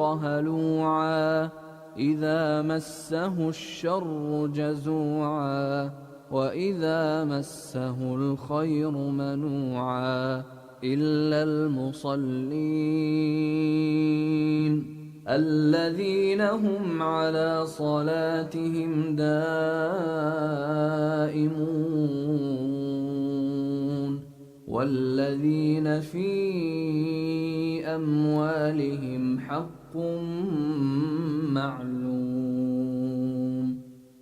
هلوعا إذا مسه الشر جزوعا وإذا مسه الخير منوعا إلا المصلين الذين هم على صلاتهم دائمون والذين في أموالهم حق معلوم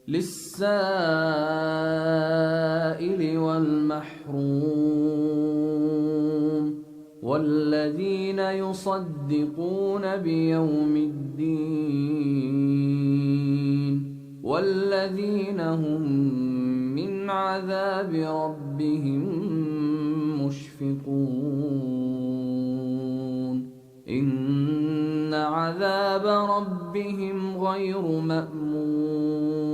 للسائل والمحروم والذين يصدقون بيوم الدين والذين هم من عذاب ربهم مشفقون إن عذاب ربهم غير مأمون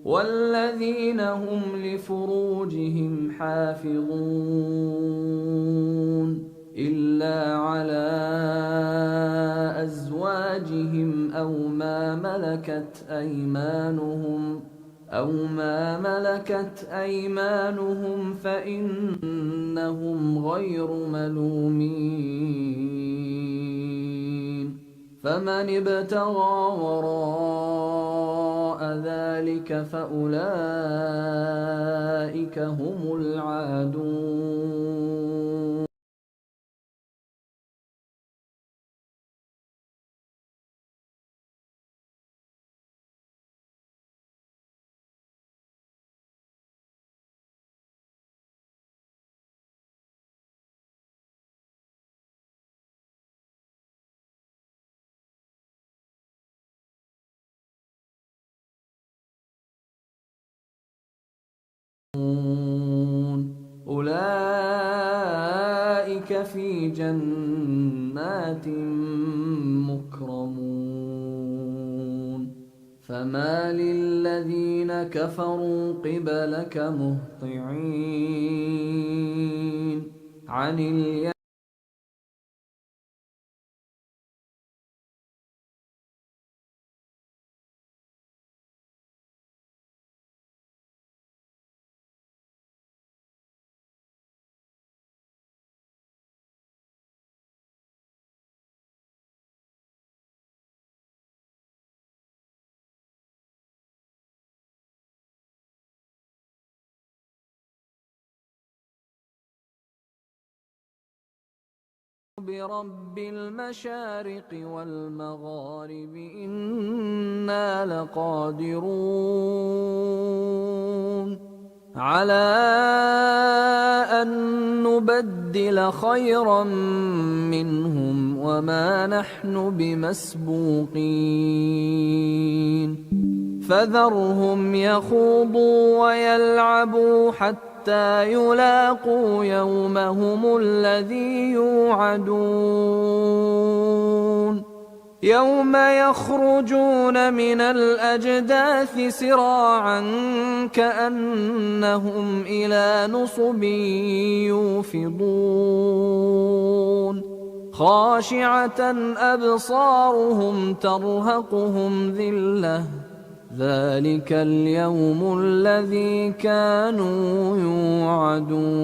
والذين هم لفروجهم حافظون إلا على أزواجهم أو ما ملكت أيمانهم فإنهم غير ملومين فمن ابتغى وراء ذلك فأولئك هم العادون أولئك في جنات مكرمون فما للذين كفروا قبلك مهطعين عن اليمين برب المشارق والمغارب إنا لقادرون على أن نبدل خيرا منهم وما نحن بمسبوقين فذرهم يخوضوا ويلعبوا حتى يلاقوا يومهم الذي يوعدون يوم يخرجون من الأجداث سراعا كأنهم إلى نصب يوفضون خاشعة أبصارهم ترهقهم ذلة ذلك اليوم الذي كانوا يوعدون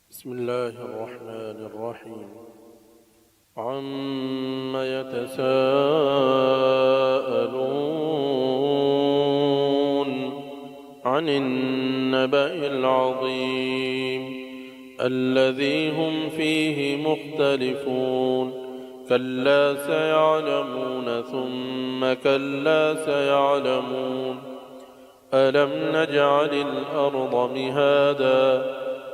بسم الله الرحمن الرحيم عم يتساءلون عن النبأ العظيم الذي هم فيه مختلفون كلا سيعلمون ثم كلا سيعلمون ألم نجعل الأرض مهادا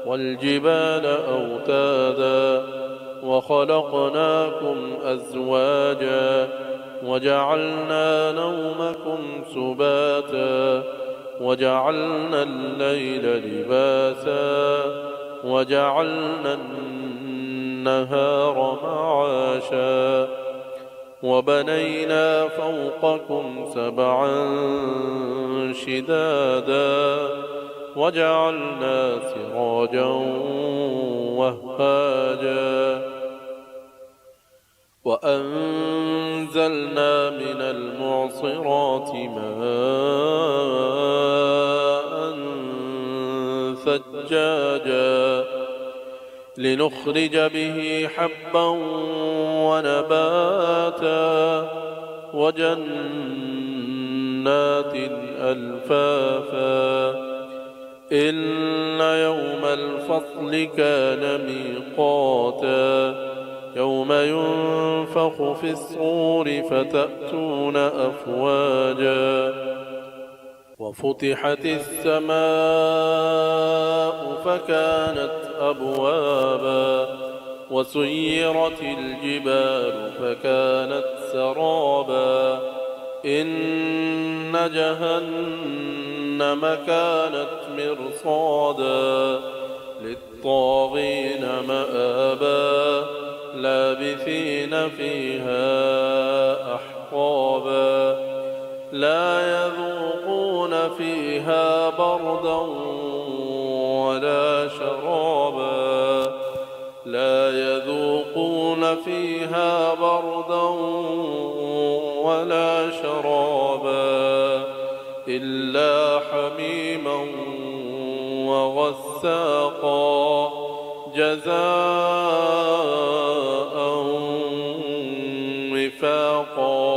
والجبال أوتادا وخلقناكم أزواجا وجعلنا نومكم سباتا وجعلنا الليل لباسا وجعلنا النهار معاشا وبنينا فوقكم سبعا شدادا وجعلنا سراجا وهاجا وأنزلنا من المعصرات ماء ثجاجا لنخرج به حبا ونباتا وجنات ألفافا إن يوم الفصل كان ميقاتا يوم ينفخ في الصور فتأتون أفواجا وفتحت السماء فكانت أبوابا وسيرت الجبال فكانت سرابا إن جهنم كانت مرصادا للطاغين مآبا لابثين فيها أحقابا لا يذوقون فيها بردا ولا شرابا لا يذوقون فيها بردا ولا شرابا إلا حميما وغساقا جزاء وفاقا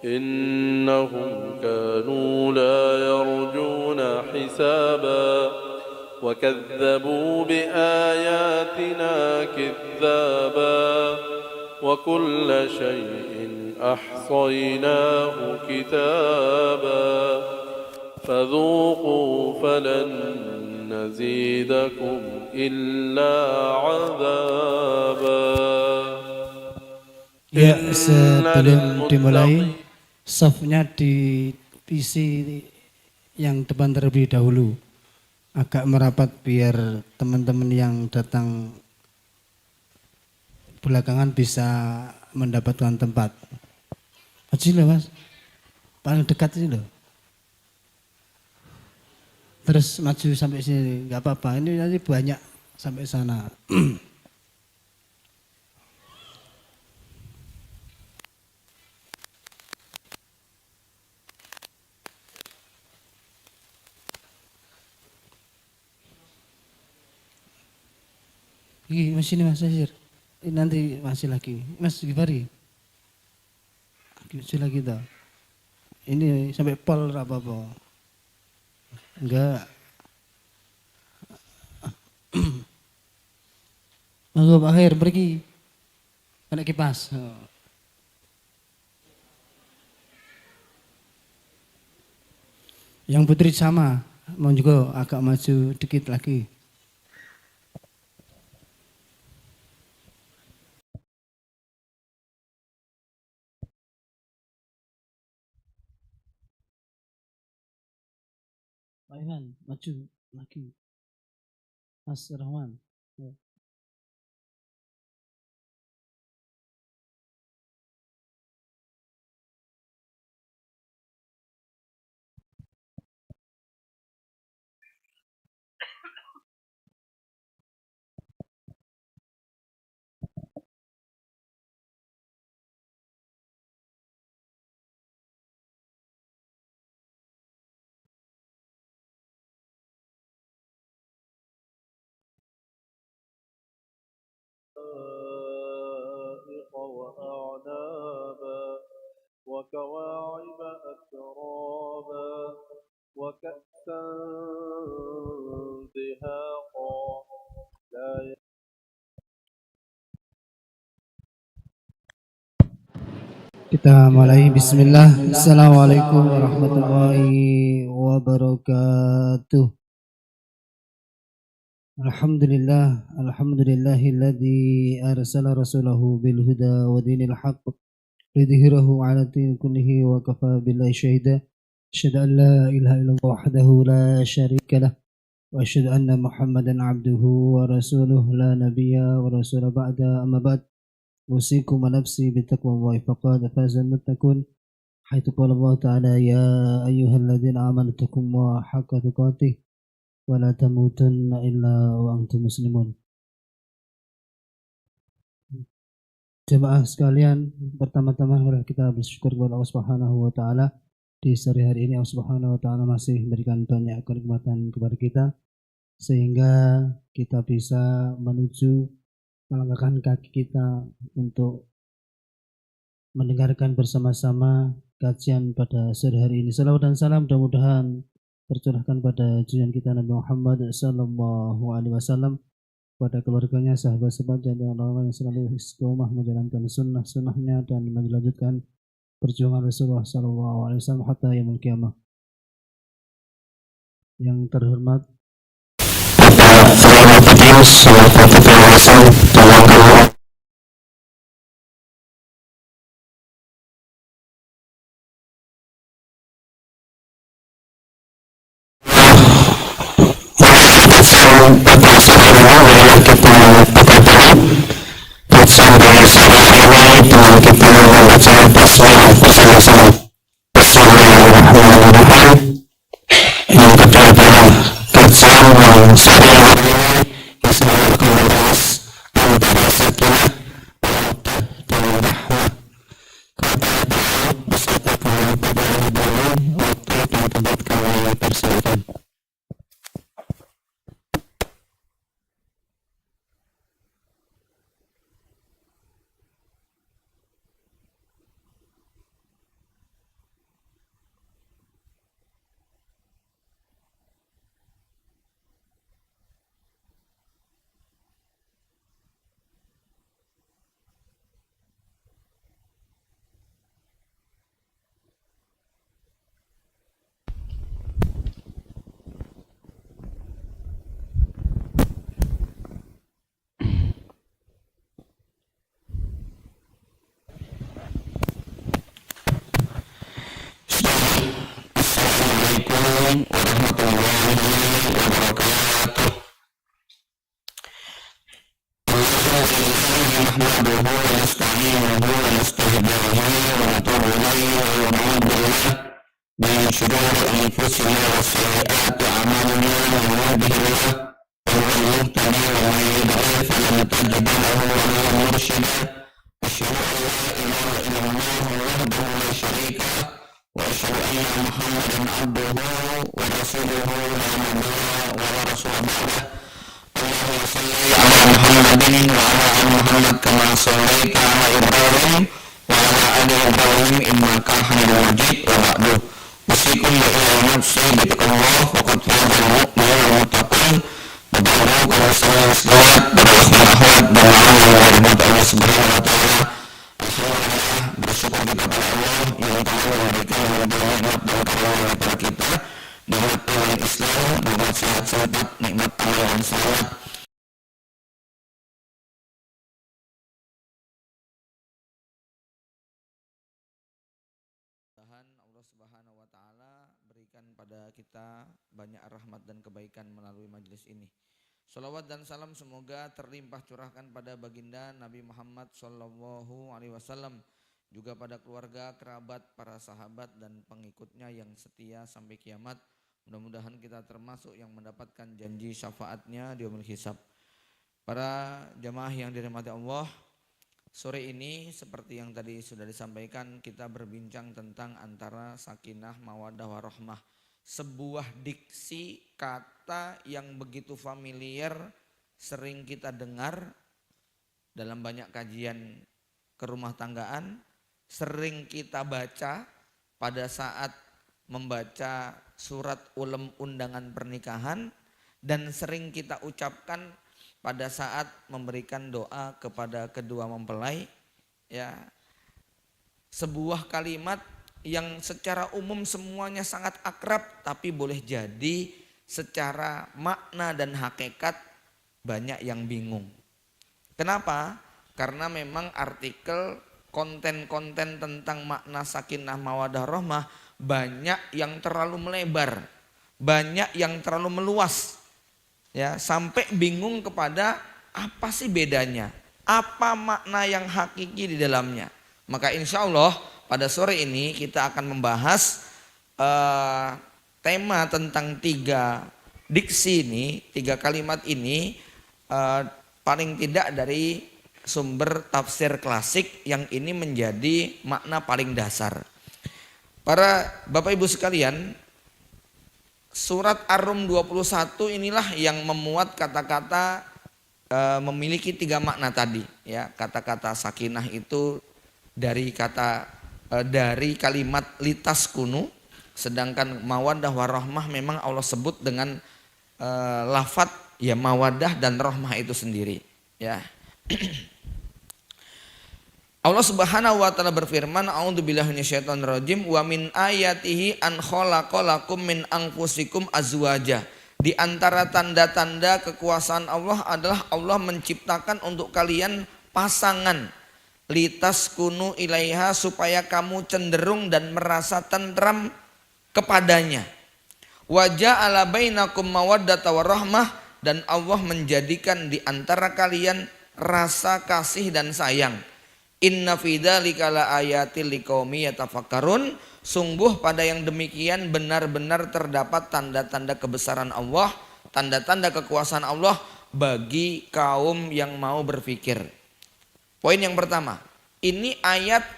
إنهم كانوا لا يرجون حسابا وكذبوا بآياتنا كذابا وكل شيء أحصيناه كتابا فذوقوا فلن نزيدكم إلا عذابا. Ya, sebelum dimulai, softnya di PC yang depan terlebih dahulu, agak merapat biar teman-teman yang datang belakangan bisa mendapatkan tempat. Maju loh mas, paling dekat sini loh. Terus maju sampai sini, nggak apa-apa. Ini nanti banyak sampai sana. Ini masih ini mas Nasir. Ini nanti masih lagi. Mas Gifari. Masih lagi toh. Ini sampai pol apa-apa. Enggak. Monggo Pak Khair pergi. Kena kipas. Yang putri sama. Mau juga agak maju dikit lagi. Pak Iwan, maju lagi. Mas Rahman. Ya. وأعنابا وكواعب أترابا وكأسا دهاقا Kita mulai. Bismillah. Assalamualaikum warahmatullahi wabarakatuh. Alhamdulillahilladzi arsala rasulahu bil huda wa dinil haqq lidhhirahu 'ala din kullihi wa kafa billahi syahida. Asyhadu an la ilaha illallah wahdahu la syarika lah وأشهد أن محمدا عبده ورسوله لا نبي ورسول بعد أما بعد أوصيكم ونفسي بتقوى الله فقد فاز المتقون حيث قال الله تعالى يا أيها الذين آمنوا اتقوا الله حق تقاته ولا تموتن إلا وأنتم مسلمون. Jemaah sekalian, pertama-tama marilah kita bersyukur kepada Allah Subhanahu wa taala. Di sore hari ini Allah Subhanahu wa taala masih memberikan banyak kenikmatan kepada kita sehingga kita bisa melangkahkan kaki kita untuk mendengarkan bersama-sama kajian pada sore hari ini. Salawat dan salam mudah-mudahan tercurahkan pada junjungan kita Nabi Muhammad sallallahu alaihi wasallam, pada keluarganya, sahabat-sahabat dan orang-orang yang selalu istiqomah menjalankan sunnah-sunnahnya dan melanjutkan perjuangan Rasulullah sallallahu alaihi wasallam hatta yaumil qiyamah. Yang terhormat yang kedua adalah kajian yang sore hari ini yang selalu membahas antara sakinah, mawaddah dan rahmah. Kepada beserta kembali pada hidangan waktu dan tempat kami persilakan. Assalamualaikum warahmatullahi wabarakatuh. Nahmaduhu wa nasta'inuhu wa nasta'hidihi wa natubu ilayhi wa na'udzu billahi min shururi anfusina wa sayyi'ati a'malina man yahdihillahu fa huwal muhtadi wa man yudlil falan tajida lahu waliyyan mursyida. Asyhadu an la ilaha illallah wahdahu la syarika lah wa asyhadu anna Muhammadan abduhu wa rasuluhu la nabiyya wa la rasula ba'dah. Allahumma shalli ala Muhammadin wa ala ali Muhammad kama shallaita ala Ibrahim wa ala ali Ibrahim innaka Hamidum Majid. Wa ba'du. Usikum wa ila nafsi bi taqwallah wa qad fazal mu'minun wal muttaqin. Berdoa kepada semua salawat berahmat dan rahmat Allah Subhanahu wa taala. Alhamdulillah, bersyukur kita kepada Allah yang telah memberikan nikmat dan karunia kepada kita, nikmat iman Islam, nikmat sehat, nikmat amal dan salat. Allah Subhanahu wa taala berikan pada kita banyak rahmat dan kebaikan melalui majelis ini. Salawat dan salam semoga terlimpah curahkan pada baginda Nabi Muhammad sallallahu alaihi wasallam, juga pada keluarga, kerabat, para sahabat dan pengikutnya yang setia sampai kiamat. Mudah-mudahan kita termasuk yang mendapatkan janji syafaatnya di yaumul hisab. Para jamaah yang dirahmati Allah, sore ini seperti yang tadi sudah disampaikan, kita berbincang tentang antara sakinah, mawaddah, warahmah. Sebuah diksi kata yang begitu familiar, sering kita dengar dalam banyak kajian kerumah tanggaan, sering kita baca pada saat membaca surat ulum undangan pernikahan, dan sering kita ucapkan pada saat memberikan doa kepada kedua mempelai. Ya, sebuah kalimat yang secara umum semuanya sangat akrab, tapi boleh jadi secara makna dan hakikat banyak yang bingung. Kenapa? Karena memang artikel konten-konten tentang makna sakinah mawaddah rahmah banyak yang terlalu melebar, banyak yang terlalu meluas, Ya, sampai bingung kepada apa sih bedanya, apa makna yang hakiki di dalamnya. Maka insya Allah pada sore ini kita akan membahas tema tentang 3 diksi ini, 3 kalimat ini, paling tidak dari sumber tafsir klasik yang ini menjadi makna paling dasar. Para Bapak Ibu sekalian, surat Ar-Rum 21 inilah yang memuat kata-kata memiliki 3 makna tadi, ya. Kata-kata sakinah itu dari kalimat litaskunu, sedangkan mawaddah warahmah memang Allah sebut dengan lafadz ya mawaddah dan rahmah itu sendiri, ya. Allah Subhanahu wa taala berfirman, a'udzubillahi minasyaitonirrajim, wa min ayatihi an khalaqalakum min anfusikum azwaja. Di antara tanda-tanda kekuasaan Allah adalah Allah menciptakan untuk kalian pasangan, litaskunu ilaiha, supaya kamu cenderung dan merasa tentram kepadanya. Wa ja'ala bainakum mawaddata warahmah, dan Allah menjadikan di antara kalian rasa kasih dan sayang. Inna fi dzalika laayatil liqaumi yatafakkarun. Sungguh pada yang demikian benar-benar terdapat tanda-tanda kebesaran Allah, tanda-tanda kekuasaan Allah bagi kaum yang mau berpikir. Poin yang pertama, ini ayat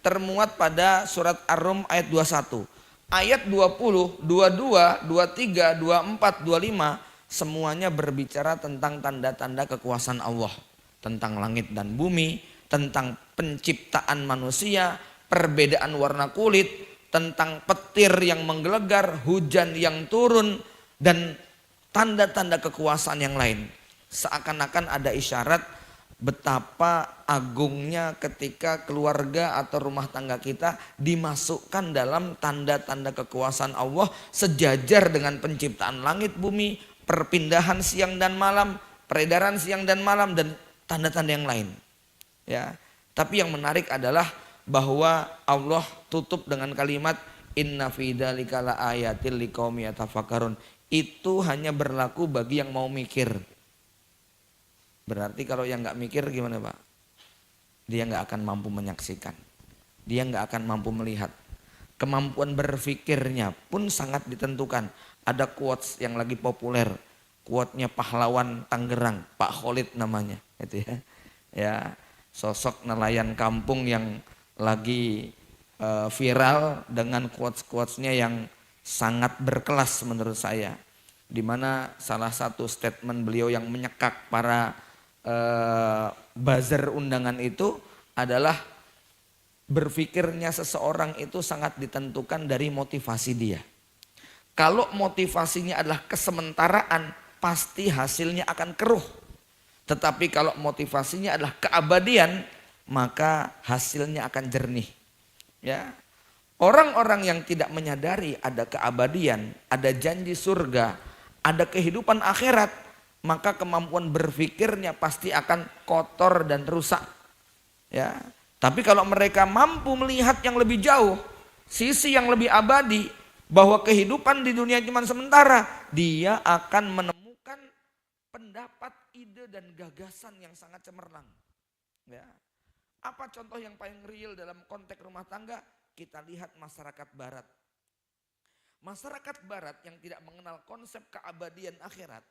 termuat pada surat Ar-Rum ayat 21. Ayat 20, 22, 23, 24, 25 semuanya berbicara tentang tanda-tanda kekuasaan Allah, tentang langit dan bumi, tentang penciptaan manusia, perbedaan warna kulit, tentang petir yang menggelegar, hujan yang turun, dan tanda-tanda kekuasaan yang lain. Seakan-akan ada isyarat betapa agungnya ketika keluarga atau rumah tangga kita dimasukkan dalam tanda-tanda kekuasaan Allah, sejajar dengan penciptaan langit bumi, perpindahan siang dan malam, peredaran siang dan malam, dan tanda-tanda yang lain. Ya, tapi yang menarik adalah bahwa Allah tutup dengan kalimat inna fi dzalika laayatil liqaumi yatafakkarun. Itu hanya berlaku bagi yang mau mikir. Berarti kalau yang nggak mikir gimana Pak? Dia nggak akan mampu menyaksikan. Dia nggak akan mampu melihat. Kemampuan berpikirnya pun sangat ditentukan. Ada quotes yang lagi populer. Quote-nya pahlawan Tangerang, Pak Khalid namanya, gitu ya. Ya. Sosok nelayan kampung yang lagi viral dengan quotes-quotesnya yang sangat berkelas menurut saya. Di mana salah satu statement beliau yang menyekak para buzzer undangan itu adalah berpikirnya seseorang itu sangat ditentukan dari motivasi dia. Kalau motivasinya adalah kesementaraan, pasti hasilnya akan keruh. Tetapi kalau motivasinya adalah keabadian, maka hasilnya akan jernih. Ya. Orang-orang yang tidak menyadari ada keabadian, ada janji surga, ada kehidupan akhirat, maka kemampuan berpikirnya pasti akan kotor dan rusak. Ya. Tapi kalau mereka mampu melihat yang lebih jauh, sisi yang lebih abadi, bahwa kehidupan di dunia cuma sementara, dia akan menemukan pendapat, ide dan gagasan yang sangat cemerlang. Ya. Apa contoh yang paling real dalam konteks rumah tangga? Kita lihat masyarakat barat. Masyarakat barat yang tidak mengenal konsep keabadian akhirat,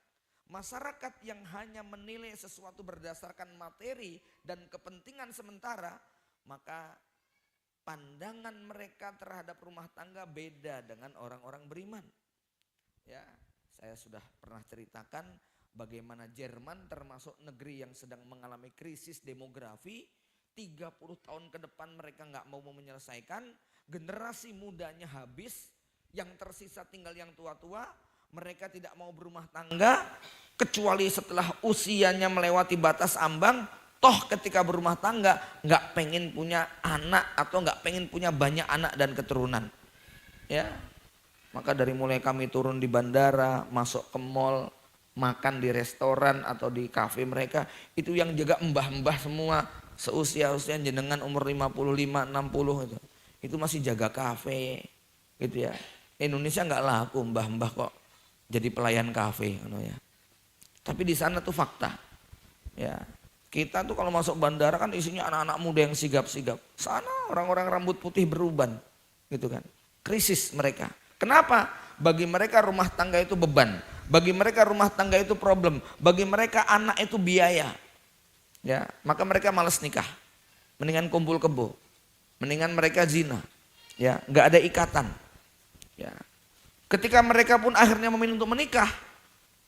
masyarakat yang hanya menilai sesuatu berdasarkan materi dan kepentingan sementara, maka pandangan mereka terhadap rumah tangga beda dengan orang-orang beriman. Ya, saya sudah pernah ceritakan bagaimana Jerman termasuk negeri yang sedang mengalami krisis demografi. 30 tahun ke depan mereka nggak mau menyelesaikan, generasi mudanya habis, yang tersisa tinggal yang tua-tua, mereka tidak mau berumah tangga, kecuali setelah usianya melewati batas ambang, toh ketika berumah tangga nggak pengen punya anak atau nggak pengen punya banyak anak dan keturunan. Ya, maka dari mulai kami turun di bandara, masuk ke mall, makan di restoran atau di kafe mereka, itu yang jaga mbah-mbah semua. Seusia-usia jenengan umur 55, 60 itu masih jaga kafe gitu ya. Indonesia nggak laku mbah-mbah kok jadi pelayan kafe ya. Tapi di sana tuh fakta. Ya, kita tuh kalau masuk bandara kan isinya anak-anak muda yang sigap-sigap. Sana orang-orang rambut putih beruban, gitu kan. Krisis mereka. Kenapa? Bagi mereka rumah tangga itu beban. Bagi mereka rumah tangga itu problem. Bagi mereka anak itu biaya. Ya, maka mereka malas nikah. Mendingan kumpul kebo. Mendingan mereka zina. Ya, nggak ada ikatan. Ya. Ketika mereka pun akhirnya memilih untuk menikah,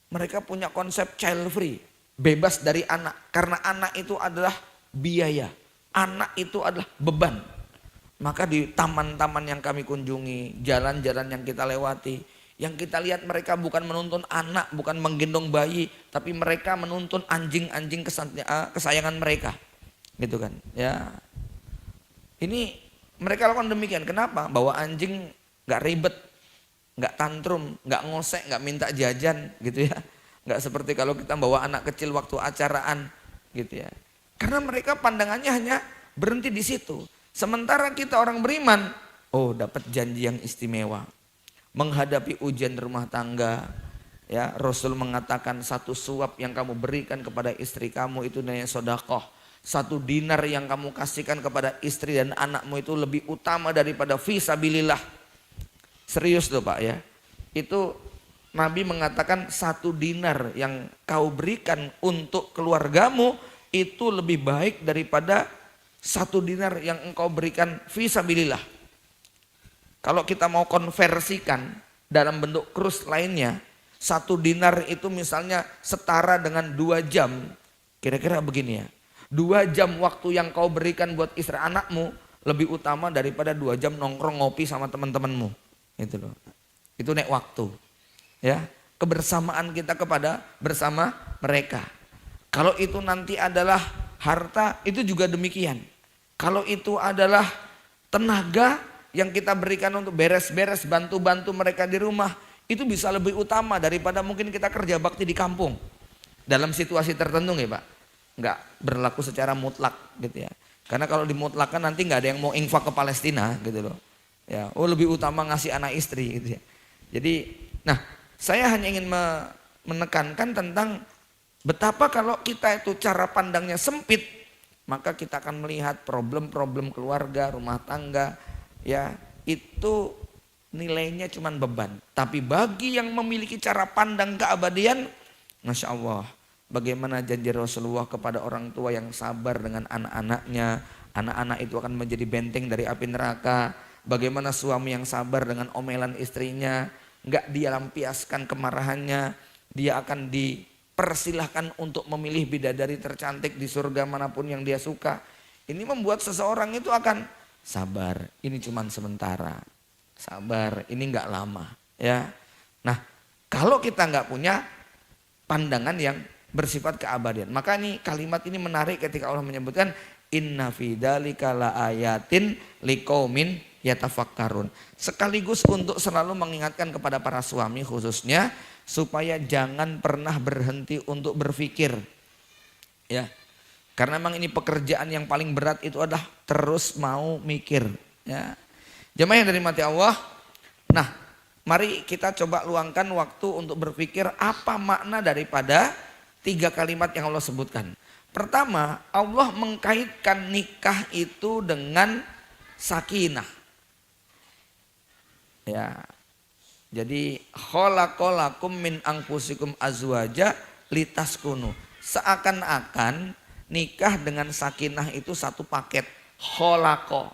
mereka punya konsep child free, bebas dari anak. Karena anak itu adalah biaya, anak itu adalah beban. Maka di taman-taman yang kami kunjungi, jalan-jalan yang kita lewati, yang kita lihat mereka bukan menuntun anak, bukan menggendong bayi, tapi mereka menuntun anjing-anjing kesayangan mereka, gitu kan? Ya, ini mereka lakukan demikian. Kenapa? Bawa anjing nggak ribet, nggak tantrum, nggak ngosek, nggak minta jajan, gitu ya. Nggak seperti kalau kita bawa anak kecil waktu acaraan, gitu ya. Karena mereka pandangannya hanya berhenti di situ. Sementara kita orang beriman, oh dapat janji yang istimewa. Menghadapi ujian rumah tangga, ya Rasul mengatakan satu suap yang kamu berikan kepada istri kamu itu namanya sedekah. 1 dinar yang kamu kasihkan kepada istri dan anakmu itu lebih utama daripada fisabilillah. Serius loh Pak ya. Itu Nabi mengatakan 1 dinar yang kau berikan untuk keluargamu itu lebih baik daripada 1 dinar yang engkau berikan fisabilillah. Kalau kita mau konversikan dalam bentuk krus lainnya, 1 dinar itu misalnya setara dengan 2 jam. Kira-kira begini ya. 2 jam waktu yang kau berikan buat istri anakmu lebih utama daripada 2 jam nongkrong ngopi sama teman-temanmu. Itu loh. Itu nek waktu. Ya, kebersamaan kita kepada bersama mereka. Kalau itu nanti adalah harta, itu juga demikian. Kalau itu adalah tenaga yang kita berikan untuk beres-beres, bantu-bantu mereka di rumah, itu bisa lebih utama daripada mungkin kita kerja bakti di kampung. Dalam situasi tertentu ya Pak. Enggak berlaku secara mutlak gitu ya. Karena kalau dimutlakan nanti nggak ada yang mau infak ke Palestina gitu loh. Ya, oh lebih utama ngasih anak istri gitu ya. Jadi, nah saya hanya ingin menekankan tentang betapa kalau kita itu cara pandangnya sempit, maka kita akan melihat problem-problem keluarga, rumah tangga, ya itu nilainya cuma beban. Tapi bagi yang memiliki cara pandang keabadian, Masya Allah, bagaimana janji Rasulullah kepada orang tua yang sabar dengan anak-anaknya, anak-anak itu akan menjadi benteng dari api neraka. Bagaimana suami yang sabar dengan omelan istrinya, nggak dia lampiaskan kemarahannya, dia akan dipersilahkan untuk memilih bidadari tercantik di surga manapun yang dia suka. Ini membuat seseorang itu akan sabar, ini cuman sementara, sabar, ini nggak lama, ya. Nah, kalau kita nggak punya pandangan yang bersifat keabadian, maka ini kalimat ini menarik ketika Allah menyebutkan inna fi dzalika laayatin liqaumin yatafakkarun. Sekaligus untuk selalu mengingatkan kepada para suami khususnya supaya jangan pernah berhenti untuk berpikir. Ya. Karena memang ini pekerjaan yang paling berat itu adalah terus mau mikir, ya. Jemaah yang dirahmati Allah. Nah, mari kita coba luangkan waktu untuk berpikir apa makna daripada 3 kalimat yang Allah sebutkan. Pertama, Allah mengkaitkan nikah itu dengan sakinah. Ya. Jadi khalaqalakum min anfusikum azwaja litaskunu. Seakan-akan nikah dengan sakinah itu satu paket, khalaqa.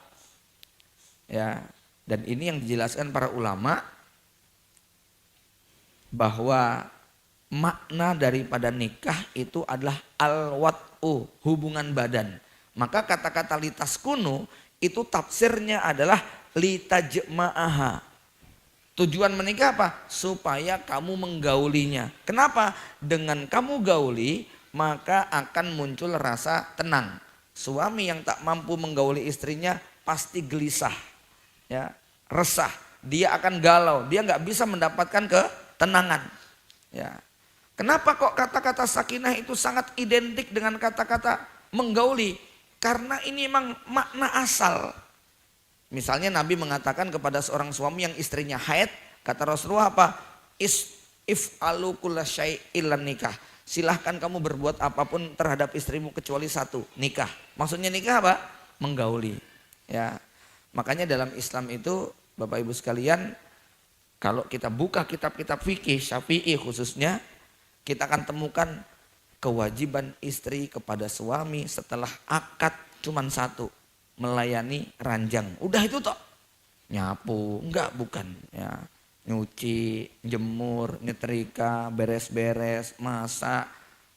Ya, dan ini yang dijelaskan para ulama bahwa makna daripada nikah itu adalah al-wat'u, hubungan badan. Maka kata-kata litaskunu itu tafsirnya adalah litajma'aha. Tujuan menikah apa? Supaya kamu menggaulinya. Kenapa? Dengan kamu gauli, maka akan muncul rasa tenang. Suami yang tak mampu menggauli istrinya pasti gelisah, ya, resah. Dia akan galau, dia nggak bisa mendapatkan ketenangan. Ya. Kenapa kok kata-kata sakinah itu sangat identik dengan kata-kata menggauli? Karena ini memang makna asal. Misalnya Nabi mengatakan kepada seorang suami yang istrinya haid, kata Rasulullah apa? If'alu kulla syai'in nikah. silahkan kamu berbuat apapun terhadap istrimu kecuali satu, nikah. Maksudnya nikah apa? Menggauli. Ya, makanya dalam Islam itu Bapak Ibu sekalian, kalau kita buka kitab-kitab fikih Syafi'i khususnya, kita akan temukan kewajiban istri kepada suami setelah akad cuman satu, melayani ranjang. Udah itu toh. Nyapu, enggak, bukan ya. Nyuci, jemur, nyetrika, beres-beres, masak,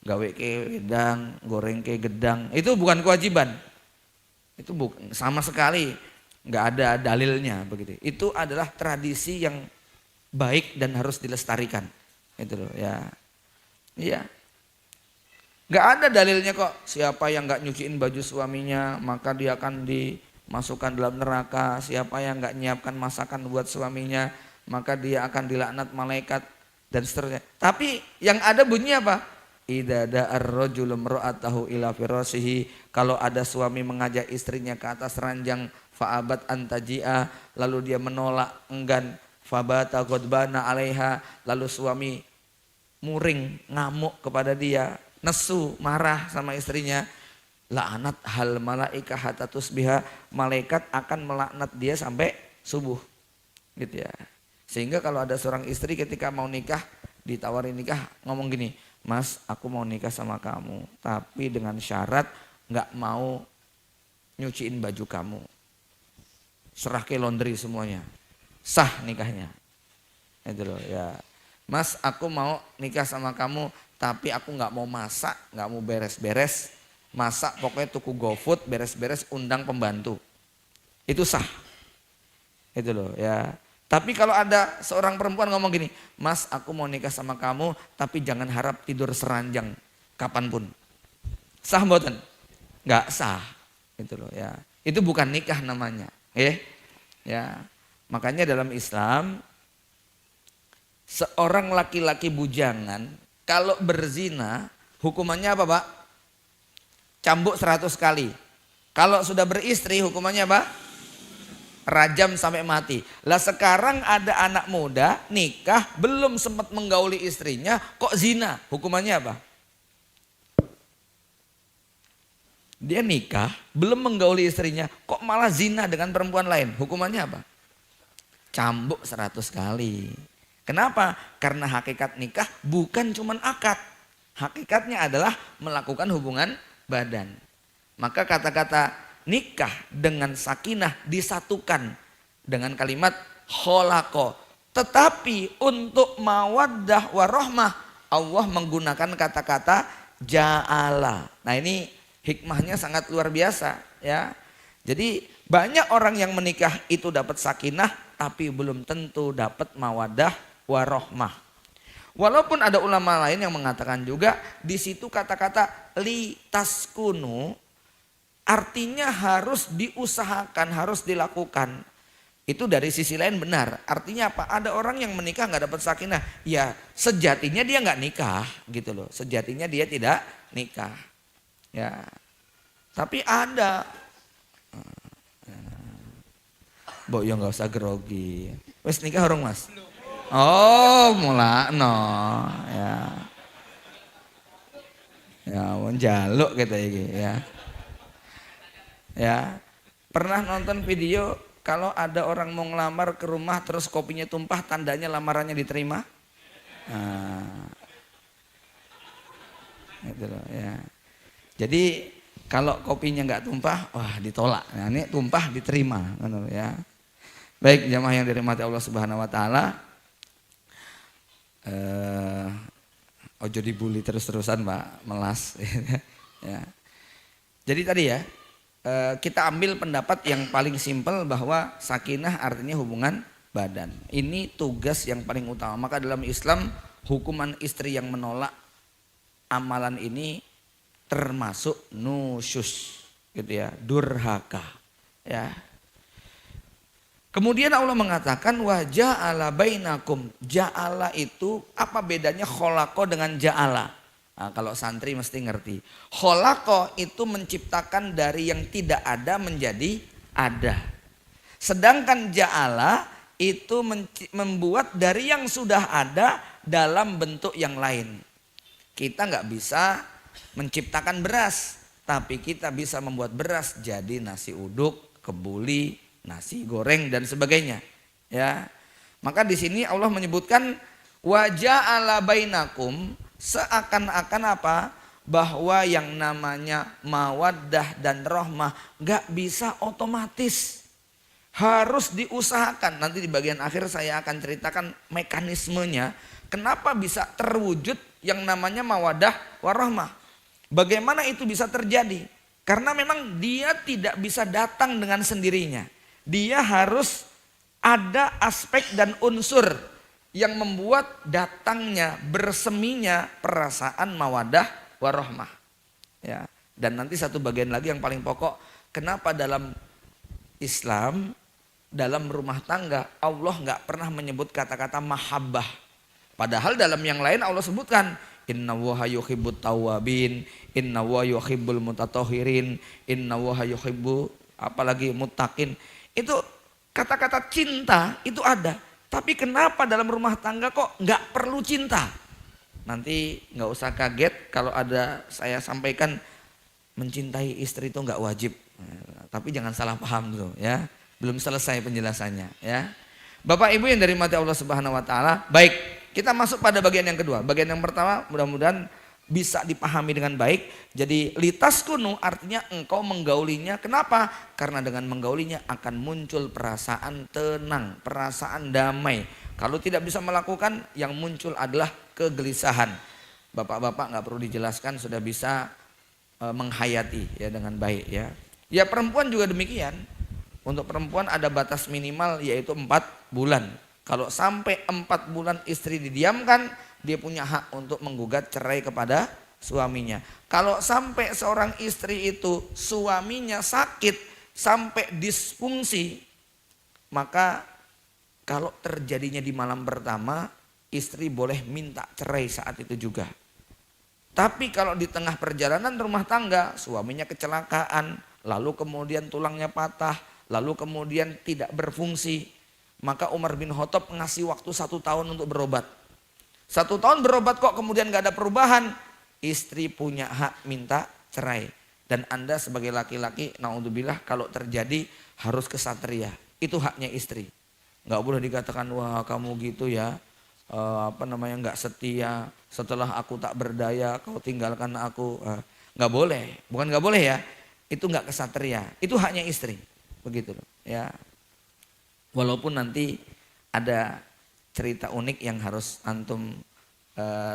gawe ke wedang, goreng ke gedang. Itu bukan kewajiban. Itu bukan sama sekali, nggak ada dalilnya begitu. Itu adalah tradisi yang baik dan harus dilestarikan. Itu loh ya. Iya. Nggak ada dalilnya kok. Siapa yang nggak nyuciin baju suaminya maka dia akan dimasukkan dalam neraka. Siapa yang nggak nyiapkan masakan buat suaminya maka dia akan dilaknat malaikat dan seterusnya. Tapi yang ada bunyi apa? Idza da'ar rajulu imra'atahu ila firashihi, kalau ada suami mengajak istrinya ke atas ranjang fa'abat antaji'a, lalu dia menolak, enggan, fabata ghadbana 'alaiha, lalu suami muring, ngamuk kepada dia, nesu, marah sama istrinya, la'anat hal malaika hatta tusbiha, malaikat akan melaknat dia sampai subuh. Gitu ya. Sehingga kalau ada seorang istri ketika mau nikah, ditawarin nikah, ngomong gini, Mas, aku mau nikah sama kamu, tapi dengan syarat nggak mau nyuciin baju kamu, serah ke laundry semuanya, sah nikahnya. Itu loh ya. Mas, aku mau nikah sama kamu, tapi aku nggak mau masak, nggak mau beres-beres, masak pokoknya tuku GoFood, beres-beres undang pembantu, itu sah. Itu loh ya. Tapi kalau ada seorang perempuan ngomong gini, Mas, aku mau nikah sama kamu tapi jangan harap tidur seranjang kapanpun. Sah mboten? Enggak sah. Itu loh ya. Itu bukan nikah namanya, ya. Makanya dalam Islam seorang laki-laki bujangan kalau berzina hukumannya apa, Pak? Cambuk 100 kali. Kalau sudah beristri hukumannya apa? Rajam sampai mati. Lah sekarang ada anak muda nikah belum sempat menggauli istrinya kok zina, hukumannya apa? Dia nikah belum menggauli istrinya kok malah zina dengan perempuan lain, hukumannya apa? Cambuk 100 kali. Kenapa? Karena hakikat nikah bukan cuman akad. Hakikatnya adalah melakukan hubungan badan. Maka kata-kata nikah dengan sakinah disatukan dengan kalimat kholaqo. Tetapi untuk mawaddah warahmah Allah menggunakan kata-kata ja'ala. Nah ini hikmahnya sangat luar biasa ya. Jadi banyak orang yang menikah itu dapat sakinah tapi belum tentu dapat mawaddah warahmah. Walaupun ada ulama lain yang mengatakan juga di situ kata-kata li taskunu artinya harus diusahakan, harus dilakukan. Itu dari sisi lain benar. Artinya apa? Ada orang yang menikah nggak dapat sakinah. Ya sejatinya dia nggak nikah gitu loh. Sejatinya dia tidak nikah. Ya. Tapi ada. Mbok ya nggak usah grogi. Wes nikah orang Mas? Oh mula no. Ya. Ya menjaluk gitu ya. Ya, pernah nonton video kalau ada orang mau ngelamar ke rumah terus kopinya tumpah tandanya lamarannya diterima? Nah, itu loh ya. Jadi kalau kopinya nggak tumpah, wah ditolak. Nah, ini tumpah diterima, ya. Baik jamaah yang dirahmati Allah Subhanahu Wa Taala, ojo dibully terus-terusan Pak, melas. Ya. Jadi tadi ya. Kita ambil pendapat yang paling simpel bahwa sakinah artinya hubungan badan. Ini tugas yang paling utama. Maka dalam Islam hukuman istri yang menolak amalan ini termasuk nusyus, gitu ya, durhaka. Ya. Kemudian Allah mengatakan wa ja'ala bainakum. Ja'ala itu apa bedanya kholaqa dengan ja'ala? Nah, kalau santri mesti ngerti. Kholaqa itu menciptakan dari yang tidak ada menjadi ada. Sedangkan ja'ala itu membuat dari yang sudah ada dalam bentuk yang lain. Kita nggak bisa menciptakan beras, tapi kita bisa membuat beras jadi nasi uduk, kebuli, nasi goreng dan sebagainya. Ya, maka di sini Allah menyebutkan waja'ala bainakum, seakan-akan apa? Bahwa yang namanya mawaddah dan rahmah gak bisa otomatis, harus diusahakan. Nanti di bagian akhir saya akan ceritakan mekanismenya kenapa bisa terwujud yang namanya mawaddah warahmah. Bagaimana itu bisa terjadi? Karena memang dia tidak bisa datang dengan sendirinya. Dia harus ada aspek dan unsur yang membuat datangnya, berseminya perasaan mawaddah warahmah. Ya, dan nanti satu bagian lagi yang paling pokok, kenapa dalam Islam, dalam rumah tangga Allah nggak pernah menyebut kata-kata mahabbah. Padahal dalam yang lain Allah sebutkan innallaha yuhibbut tawwabin, innallaha yuhibbul mutatahhirin, innallaha yuhibbu apalagi muttaqin. Itu kata-kata cinta itu ada. Tapi kenapa dalam rumah tangga kok nggak perlu cinta? Nanti nggak usah kaget kalau ada saya sampaikan mencintai istri itu nggak wajib. Tapi jangan salah paham dulu ya. Belum selesai penjelasannya ya. Bapak Ibu yang dirahmati Allah Subhanahu wa taala. Baik, kita masuk pada bagian yang kedua. Bagian yang pertama mudah-mudahan bisa dipahami dengan baik. Jadi litaskunu artinya engkau menggaulinya. Kenapa? Karena dengan menggaulinya akan muncul perasaan tenang, perasaan damai. Kalau tidak bisa melakukan, yang muncul adalah kegelisahan. Bapak-bapak nggak perlu dijelaskan, sudah bisa menghayati ya dengan baik ya. Ya perempuan juga demikian. Untuk perempuan ada batas minimal yaitu 4 bulan. Kalau sampai 4 bulan istri didiamkan, dia punya hak untuk menggugat cerai kepada suaminya. Kalau sampai seorang istri itu suaminya sakit sampai disfungsi, maka kalau terjadinya di malam pertama, istri boleh minta cerai saat itu juga. Tapi kalau di tengah perjalanan rumah tangga, suaminya kecelakaan, lalu kemudian tulangnya patah, lalu kemudian tidak berfungsi, maka Umar bin Khattab ngasih waktu 1 tahun untuk berobat. 1 tahun berobat kok kemudian gak ada perubahan, istri punya hak minta cerai. Dan Anda sebagai laki-laki, naudzubillah, kalau terjadi harus kesatria. Itu haknya istri. Gak boleh dikatakan wah kamu gitu ya, gak setia, setelah aku tak berdaya kau tinggalkan aku. Gak boleh, bukan gak boleh ya, itu gak kesatria, itu haknya istri. Begitu loh ya. Walaupun nanti ada cerita unik yang harus antum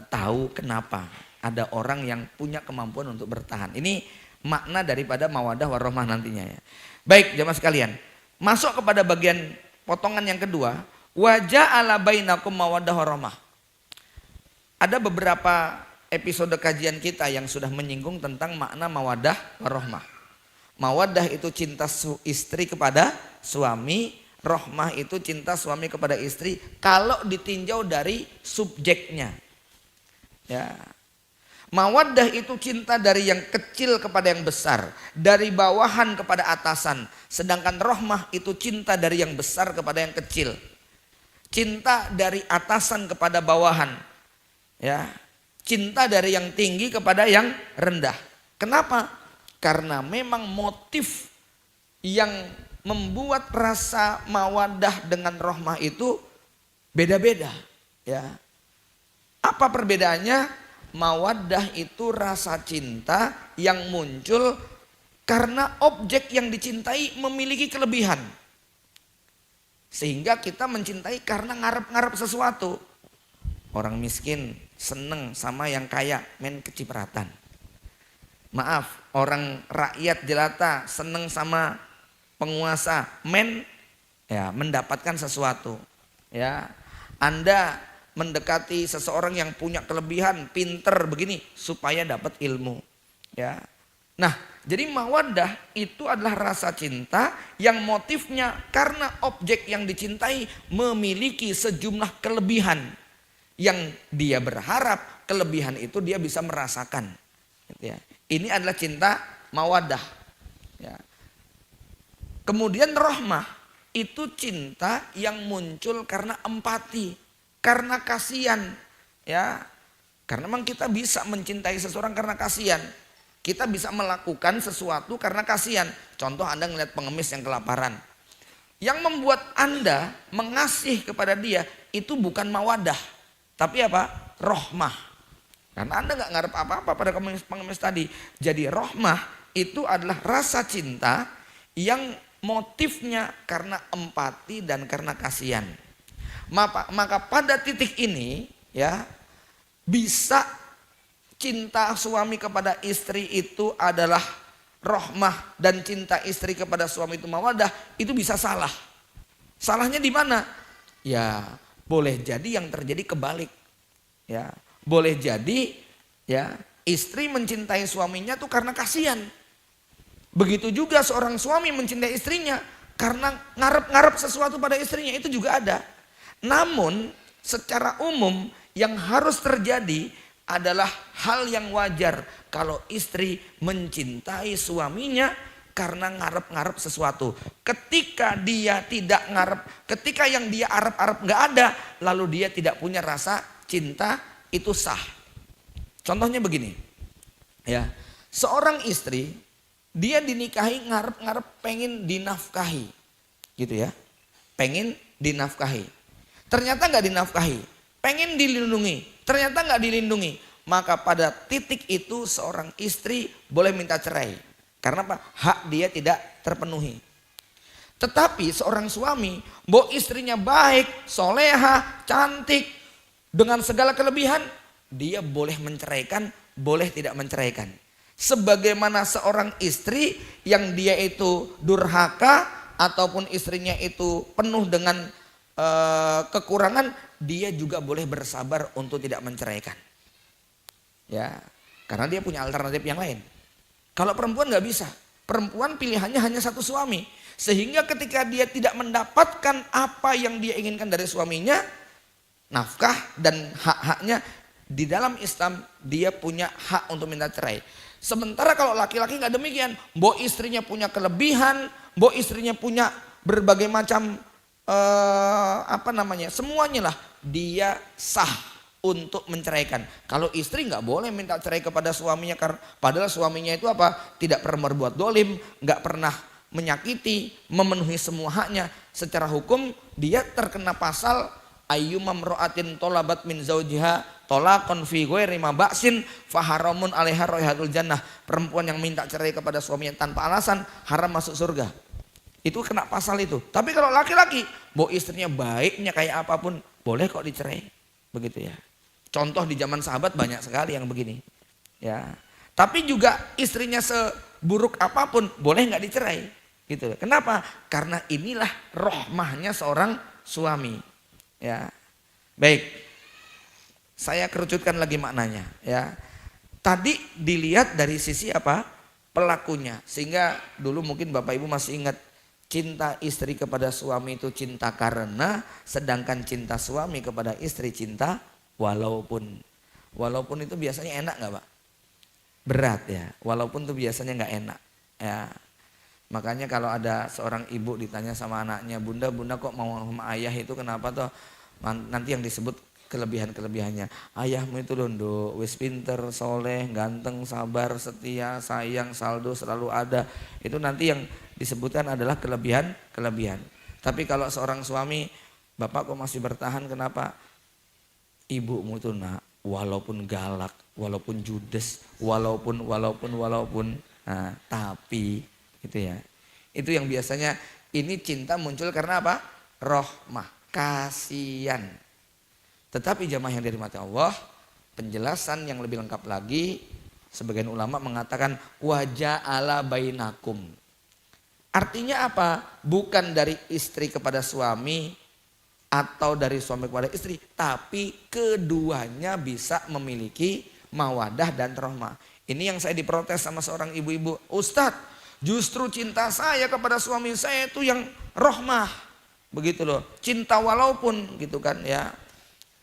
tahu kenapa ada orang yang punya kemampuan untuk bertahan. Ini makna daripada mawaddah warahmah nantinya ya. Baik jamaah sekalian, masuk kepada bagian potongan yang kedua, waja'ala bainakum mawaddah warahmah. Ada beberapa episode kajian kita yang sudah menyinggung tentang makna mawaddah warahmah. Mawaddah itu cinta istri kepada suami, rahmah itu cinta suami kepada istri kalau ditinjau dari subjeknya. Ya. Mawaddah itu cinta dari yang kecil kepada yang besar, dari bawahan kepada atasan. Sedangkan rahmah itu cinta dari yang besar kepada yang kecil. Cinta dari atasan kepada bawahan. Ya. Cinta dari yang tinggi kepada yang rendah. Kenapa? Karena memang motif yang membuat rasa mawaddah dengan rahmah itu beda-beda. Ya. Apa perbedaannya? Mawaddah itu rasa cinta yang muncul karena objek yang dicintai memiliki kelebihan. Sehingga kita mencintai karena ngarep-ngarep sesuatu. Orang miskin seneng sama yang kaya, main kecipratan. Maaf, orang rakyat jelata seneng sama penguasa, mendapatkan sesuatu. Ya, Anda mendekati seseorang yang punya kelebihan, pinter begini supaya dapat ilmu. Ya. Nah, jadi mawaddah itu adalah rasa cinta yang motifnya karena objek yang dicintai memiliki sejumlah kelebihan yang dia berharap kelebihan itu dia bisa merasakan. Ya. Ini adalah cinta mawaddah. Ya. Kemudian rahmah itu cinta yang muncul karena empati. Karena kasihan, ya, Karena memang kita bisa mencintai seseorang karena kasihan. Kita bisa melakukan sesuatu karena kasihan. Contoh Anda ngeliat pengemis yang kelaparan. Yang membuat Anda mengasihi kepada dia itu bukan mawadah. Tapi apa? Rohmah. Karena Anda gak ngarep apa-apa pada pengemis tadi. Jadi rohmah itu adalah rasa cinta yang motifnya karena empati dan karena kasihan. Maka pada titik ini ya bisa cinta suami kepada istri itu adalah rohmah dan cinta istri kepada suami itu mawadah, itu bisa salah. Salahnya di mana? Ya, boleh jadi yang terjadi kebalik. Ya, boleh jadi ya istri mencintai suaminya tuh karena kasihan. Begitu juga seorang suami mencintai istrinya karena ngarep-ngarep sesuatu pada istrinya, itu juga ada. Namun secara umum yang harus terjadi adalah hal yang wajar kalau istri mencintai suaminya karena ngarep-ngarep sesuatu. Ketika dia tidak ngarep, ketika yang dia arep-arep nggak ada, lalu dia tidak punya rasa cinta, itu sah. Contohnya begini, ya, seorang istri dia dinikahi ngarep-ngarep pengen dinafkahi, gitu ya, pengen dinafkahi. Ternyata nggak dinafkahi, pengen dilindungi, ternyata nggak dilindungi. Maka pada titik itu seorang istri boleh minta cerai. Karena apa? Hak dia tidak terpenuhi. Tetapi seorang suami, bahwa istrinya baik, soleha, cantik, dengan segala kelebihan, dia boleh menceraikan, boleh tidak menceraikan. Sebagaimana seorang istri yang dia itu durhaka ataupun istrinya itu penuh dengan kekurangan, dia juga boleh bersabar untuk tidak menceraikan. Ya, karena dia punya alternatif yang lain. Kalau perempuan nggak bisa, perempuan pilihannya hanya satu suami, sehingga ketika dia tidak mendapatkan apa yang dia inginkan dari suaminya, nafkah dan hak-haknya, di dalam Islam dia punya hak untuk minta cerai. Sementara kalau laki-laki nggak demikian, bahwa istrinya punya kelebihan, bahwa istrinya punya berbagai macam semuanya lah, dia sah untuk menceraikan. Kalau istri nggak boleh minta cerai kepada suaminya, karena padahal suaminya itu apa? Tidak pernah berbuat dolim, nggak pernah menyakiti, memenuhi semua haknya. Secara hukum dia terkena pasal ayyumam ro'atin tolabat min zaujiha tolakon fi ghairi mabaksin faharamun alaiha raihatul jannah. Perempuan yang minta cerai kepada suaminya tanpa alasan haram masuk surga. Itu kena pasal itu. Tapi kalau laki-laki, bahwa istrinya baiknya kayak apapun, boleh kok dicerai. Begitu ya. Contoh di zaman sahabat banyak sekali yang begini. Ya. Tapi juga istrinya seburuk apapun, boleh nggak dicerai. Gitu. Kenapa? Karena inilah rohmahnya seorang suami. Ya. Baik. Saya kerucutkan lagi maknanya. Ya. Tadi dilihat dari sisi apa? Pelakunya. Sehingga dulu mungkin Bapak Ibu masih ingat, cinta istri kepada suami itu cinta karena, sedangkan cinta suami kepada istri cinta walaupun. Walaupun itu biasanya enak nggak Pak? Berat ya. Walaupun itu biasanya nggak enak. Ya. Makanya kalau ada seorang ibu ditanya sama anaknya, bunda kok mau sama ayah itu kenapa toh? Nanti yang disebut kelebihan-kelebihannya. Ayahmu itu londo, wis pinter, soleh, ganteng, sabar, setia, sayang, saldo selalu ada. Itu nanti yang disebutkan adalah kelebihan-kelebihan. Tapi kalau seorang suami, bapak kok masih bertahan, kenapa? Ibumu itu walaupun galak, walaupun judes, walaupun, nah, tapi gitu ya. Itu yang biasanya ini cinta muncul karena apa? Rohmah, kasihan. Tetapi jamaah yang dirahmati Allah, penjelasan yang lebih lengkap lagi, sebagian ulama mengatakan waja'ala bainakum. Artinya apa? Bukan dari istri kepada suami atau dari suami kepada istri, tapi keduanya bisa memiliki mawadah dan rahmah. Ini yang saya diprotes sama seorang ibu-ibu, Ustadz, justru cinta saya kepada suami saya itu yang rahmah. Begitu loh, cinta walaupun gitu kan ya.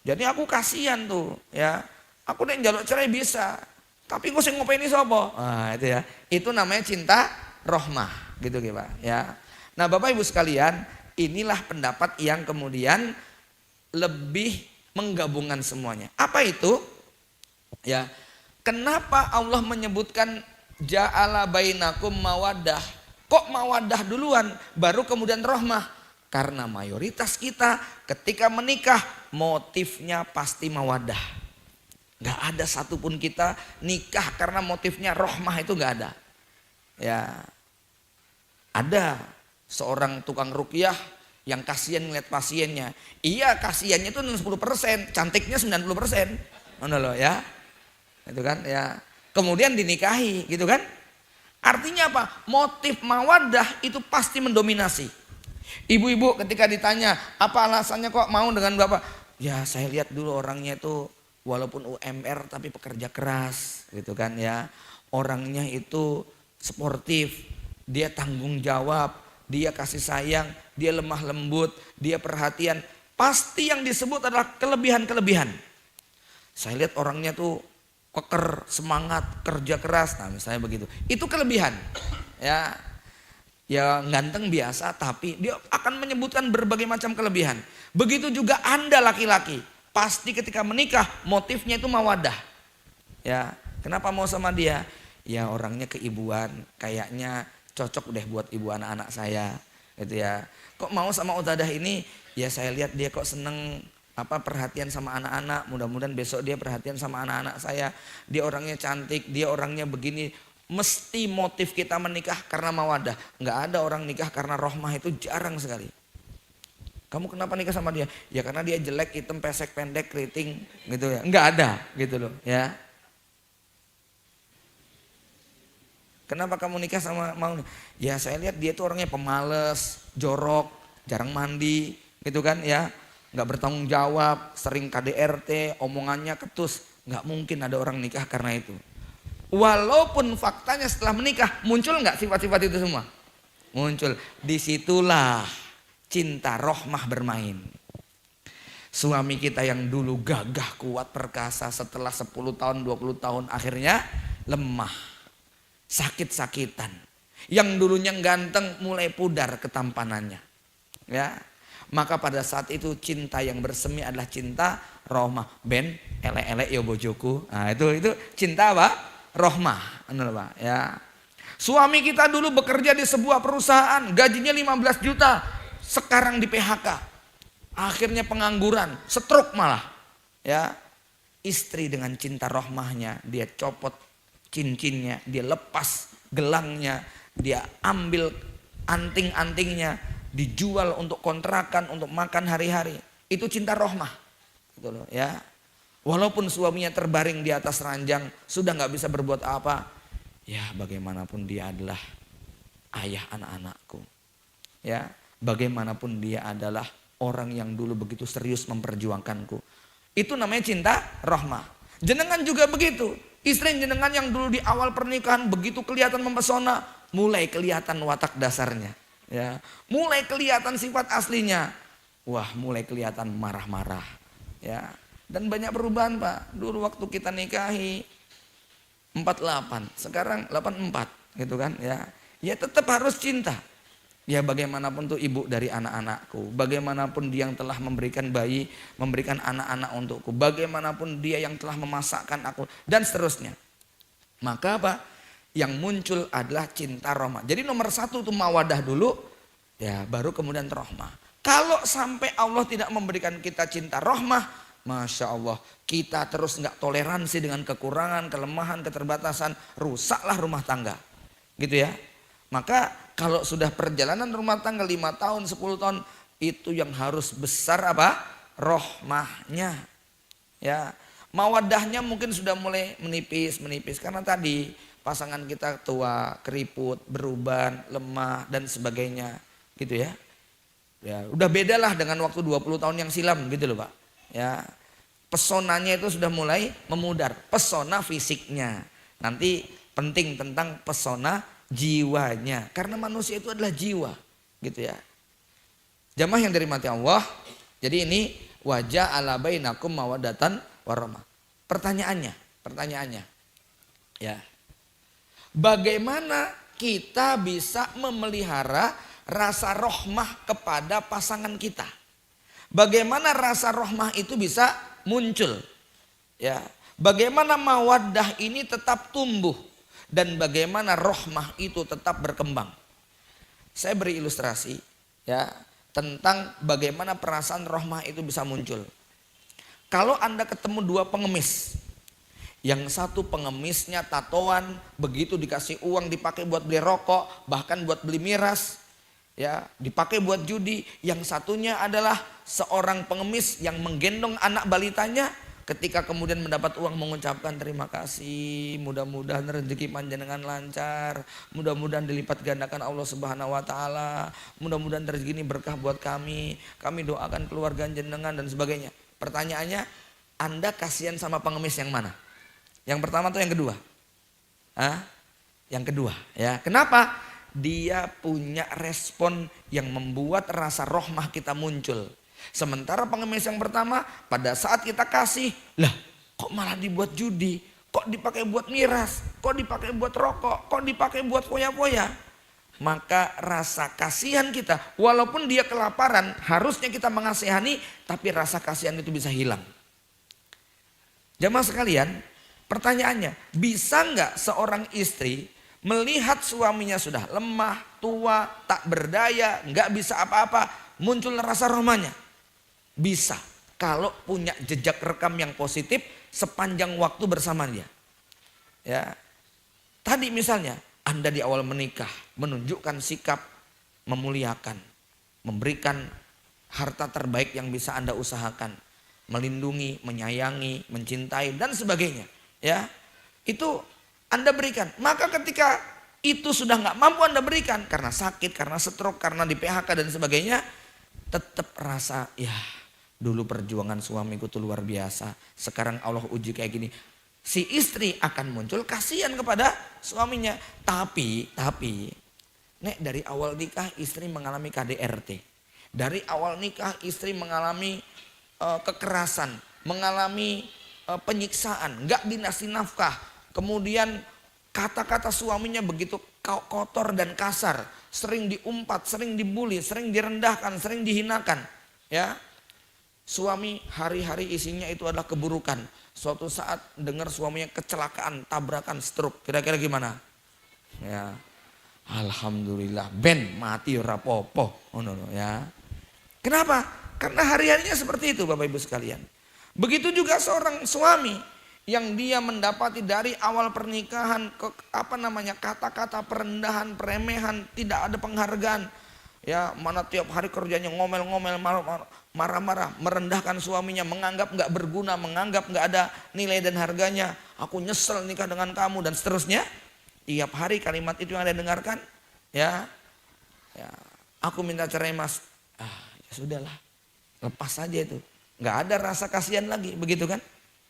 Jadi aku kasihan tuh ya, aku nek njaluk cerai bisa, tapi gue sing ngopeni sapa? Nah itu ya, itu namanya cinta rahmah gitu Pak ya. Nah Bapak Ibu sekalian, inilah pendapat yang kemudian lebih menggabungkan semuanya. Apa itu? Ya. Kenapa Allah menyebutkan ja'ala bainakum mawaddah? Kok mawaddah duluan baru kemudian rahmah? Karena mayoritas kita ketika menikah motifnya pasti mawaddah. Gak ada satupun kita nikah karena motifnya rahmah, itu gak ada. Ya, ada seorang tukang ruqyah yang kasihan ngeliat pasiennya. Iya, kasihannya itu 10%, cantiknya 90%. Mana loh ya? Itu kan ya. Kemudian dinikahi, gitu kan? Artinya apa? Motif mawaddah itu pasti mendominasi. Ibu-ibu ketika ditanya, apa alasannya kok mau dengan bapak? Ya, saya lihat dulu orangnya itu walaupun UMR tapi pekerja keras, gitu kan ya. Orangnya itu sportif, dia tanggung jawab, dia kasih sayang, dia lemah lembut, dia perhatian. Pasti yang disebut adalah kelebihan-kelebihan. Saya lihat orangnya tuh keker, semangat, kerja keras, nah misalnya begitu. Itu kelebihan. Ya, ya ganteng biasa, tapi dia akan menyebutkan berbagai macam kelebihan. Begitu juga Anda laki-laki, pasti ketika menikah motifnya itu mawaddah. Ya, kenapa mau sama dia? Ya orangnya keibuan, kayaknya cocok deh buat ibu anak-anak saya, gitu ya. Kok mau sama Utadah ini? Ya saya lihat dia kok seneng perhatian sama anak-anak, mudah-mudahan besok dia perhatian sama anak-anak saya. Dia orangnya cantik, dia orangnya begini. Mesti motif kita menikah karena mawaddah. Nggak ada orang nikah karena rahmah, itu jarang sekali. Kamu kenapa nikah sama dia? Ya karena dia jelek, hitam, pesek, pendek, keriting, gitu ya. Nggak ada, gitu loh ya. Kenapa kamu nikah sama mau? Ya saya lihat dia tuh orangnya pemalas, jorok, jarang mandi, gitu kan ya. Nggak bertanggung jawab, sering KDRT, omongannya ketus. Nggak mungkin ada orang nikah karena itu. Walaupun faktanya setelah menikah muncul nggak sifat-sifat itu semua? Muncul. Disitulah cinta rahmah bermain. Suami kita yang dulu gagah, kuat, perkasa, setelah 10 tahun, 20 tahun akhirnya lemah. Sakit-sakitan. Yang dulunya ganteng mulai pudar ketampanannya. Ya. Maka pada saat itu cinta yang bersemi adalah cinta rahmah. Ben elek-elek ya bojoku. Nah itu cinta apa? Rahmah. Ya. Suami kita dulu bekerja di sebuah perusahaan, gajinya 15 juta. Sekarang di PHK. Akhirnya pengangguran, stroke malah. Ya. Istri dengan cinta rahmahnya, dia copot cincinnya, dia lepas gelangnya, dia ambil anting-antingnya, dijual untuk kontrakan, untuk makan hari-hari. Itu cinta rahmah, gitu loh ya. Walaupun suaminya terbaring di atas ranjang, sudah nggak bisa berbuat apa, ya bagaimanapun dia adalah ayah anak-anakku. Ya, bagaimanapun dia adalah orang yang dulu begitu serius memperjuangkanku. Itu namanya cinta rahmah. Jenengan juga begitu. Istri jenengan yang dulu di awal pernikahan begitu kelihatan mempesona, mulai kelihatan watak dasarnya. Ya, mulai kelihatan sifat aslinya. Wah, mulai kelihatan marah-marah. Ya, dan banyak perubahan, Pak. Dulu waktu kita nikahi 48, sekarang 84, gitu kan? Ya, ya tetap harus cinta. Ya bagaimanapun tuh ibu dari anak-anakku, bagaimanapun dia yang telah memberikan bayi, memberikan anak-anak untukku, bagaimanapun dia yang telah memasakkan aku, dan seterusnya. Maka apa? Yang muncul adalah cinta rahmah. Jadi nomor satu itu mawadah dulu, ya baru kemudian rahmah. Kalau sampai Allah tidak memberikan kita cinta rahmah, Masya Allah, kita terus nggak toleransi dengan kekurangan, kelemahan, keterbatasan, rusaklah rumah tangga. Gitu ya. Maka kalau sudah perjalanan rumah tangga 5 tahun, 10 tahun, itu yang harus besar apa? Rahmahnya. Ya, mawadahnya mungkin sudah mulai menipis karena tadi pasangan kita tua, keriput, beruban, lemah dan sebagainya, gitu ya. Ya, udah bedalah dengan waktu 20 tahun yang silam gitu loh, Pak. Ya. Pesonanya itu sudah mulai memudar, pesona fisiknya. Nanti penting tentang pesona jiwanya, karena manusia itu adalah jiwa, gitu ya. Jamaah yang dirahmati Allah, jadi ini wajah ala bainakum mawaddatan warahmah. Pertanyaannya, ya, bagaimana kita bisa memelihara rasa rahmah kepada pasangan kita? Bagaimana rasa rahmah itu bisa muncul? Ya, Bagaimana mawaddah ini tetap tumbuh dan bagaimana rahmah itu tetap berkembang. Saya beri ilustrasi ya tentang bagaimana perasaan rahmah itu bisa muncul. Kalau Anda ketemu dua pengemis, yang satu pengemisnya tatoan, begitu dikasih uang dipakai buat beli rokok, bahkan buat beli miras, ya dipakai buat judi. Yang satunya adalah seorang pengemis yang menggendong anak balitanya, ketika kemudian mendapat uang mengucapkan terima kasih, mudah-mudahan rezeki panjenengan lancar, mudah-mudahan dilipat gandakan Allah Subhanahu wa taala, mudah-mudahan rezeki ini berkah buat kami doakan keluarga jenengan dan sebagainya. Pertanyaannya, Anda kasihan sama pengemis yang mana? Yang pertama atau yang kedua? Yang kedua ya. Kenapa? Dia punya respon yang membuat rasa rahmah kita muncul. Sementara pengemis yang pertama, pada saat kita kasih, lah kok malah dibuat judi, kok dipakai buat miras, kok dipakai buat rokok, kok dipakai buat foya-foya. Maka rasa kasihan kita, walaupun dia kelaparan, harusnya kita mengasihani, tapi rasa kasihan itu bisa hilang. Jamaah sekalian, pertanyaannya, bisa nggak seorang istri melihat suaminya sudah lemah, tua, tak berdaya, nggak bisa apa-apa, muncul rasa rahmanya? Bisa, kalau punya jejak rekam yang positif sepanjang waktu bersama dia. Ya, tadi misalnya Anda di awal menikah menunjukkan sikap memuliakan, memberikan harta terbaik yang bisa Anda usahakan, melindungi, menyayangi, mencintai dan sebagainya. Ya, itu Anda berikan. Maka ketika itu sudah nggak mampu Anda berikan karena sakit, karena stroke, karena di PHK dan sebagainya, tetap rasa ya dulu perjuangan suamiku tuh luar biasa. Sekarang Allah uji kayak gini. Si istri akan muncul kasihan kepada suaminya. Tapi nek dari awal nikah istri mengalami KDRT. Dari awal nikah istri mengalami kekerasan, mengalami penyiksaan, nggak dinasti nafkah. Kemudian kata-kata suaminya begitu kotor dan kasar, sering diumpat, sering dibully, sering direndahkan, sering dihinakan. Ya, suami hari-hari isinya itu adalah keburukan. Suatu saat dengar suaminya kecelakaan, tabrakan, stroke, kira-kira gimana? Ya, alhamdulillah, ben mati rapopo, ya. Kenapa? Karena hari-harinya seperti itu, Bapak Ibu sekalian. Begitu juga seorang suami yang dia mendapati dari awal pernikahan kata-kata perendahan, peremehan, tidak ada penghargaan. Ya, mana tiap hari kerjanya ngomel-ngomel, marah-marah, merendahkan suaminya, menganggap nggak berguna, menganggap nggak ada nilai dan harganya. Aku nyesel nikah dengan kamu dan seterusnya. Tiap hari kalimat itu yang Anda dengarkan, ya, aku minta cerai mas. Ya sudahlah, lepas saja itu. Nggak ada rasa kasihan lagi, begitu kan?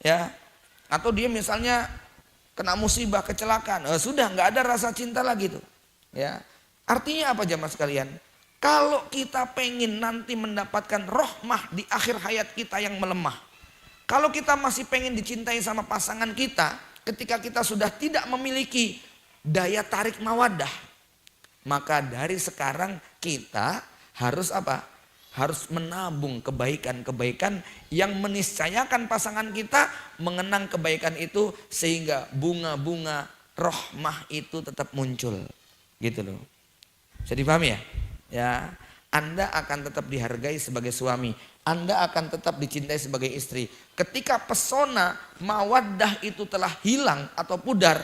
Ya, atau dia misalnya kena musibah, kecelakaan, sudah nggak ada rasa cinta lagi tuh. Ya, artinya apa jamaah sekalian? Kalau kita pengen nanti mendapatkan rahmah di akhir hayat kita yang melemah. Kalau kita masih pengen dicintai sama pasangan kita, ketika kita sudah tidak memiliki daya tarik mawaddah, maka dari sekarang kita harus apa? Harus menabung kebaikan-kebaikan yang meniscayakan pasangan kita mengenang kebaikan itu sehingga bunga-bunga rahmah itu tetap muncul. Gitu loh. Bisa dipahami ya? Ya, Anda akan tetap dihargai sebagai suami. Anda akan tetap dicintai sebagai istri. Ketika pesona mawaddah itu telah hilang atau pudar,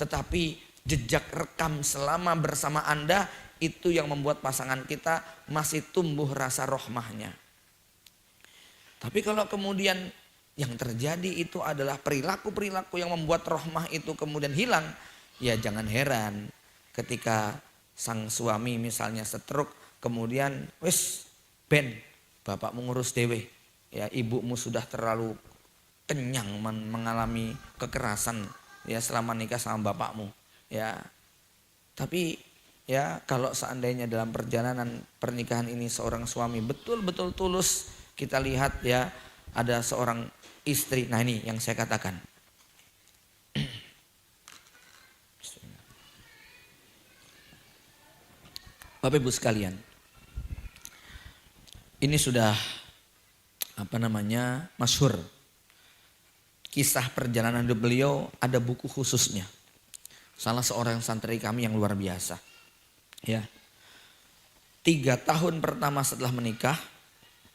tetapi jejak rekam selama bersama Anda itu yang membuat pasangan kita masih tumbuh rasa rahmahnya. Tapi kalau kemudian yang terjadi itu adalah perilaku-perilaku yang membuat rahmah itu kemudian hilang, ya jangan heran ketika sang suami misalnya stroke, kemudian wis ben bapak mengurus dewe, ya ibumu sudah terlalu kenyang mengalami kekerasan ya selama nikah sama bapakmu, ya. Tapi ya kalau seandainya dalam perjalanan pernikahan ini seorang suami betul-betul tulus, kita lihat ya ada seorang istri, nah ini yang saya katakan. Bapak Ibu sekalian, ini sudah masyhur. kisah perjalanan hidup beliau ada buku khususnya. Salah seorang santri kami yang luar biasa. Ya. 3 tahun pertama setelah menikah,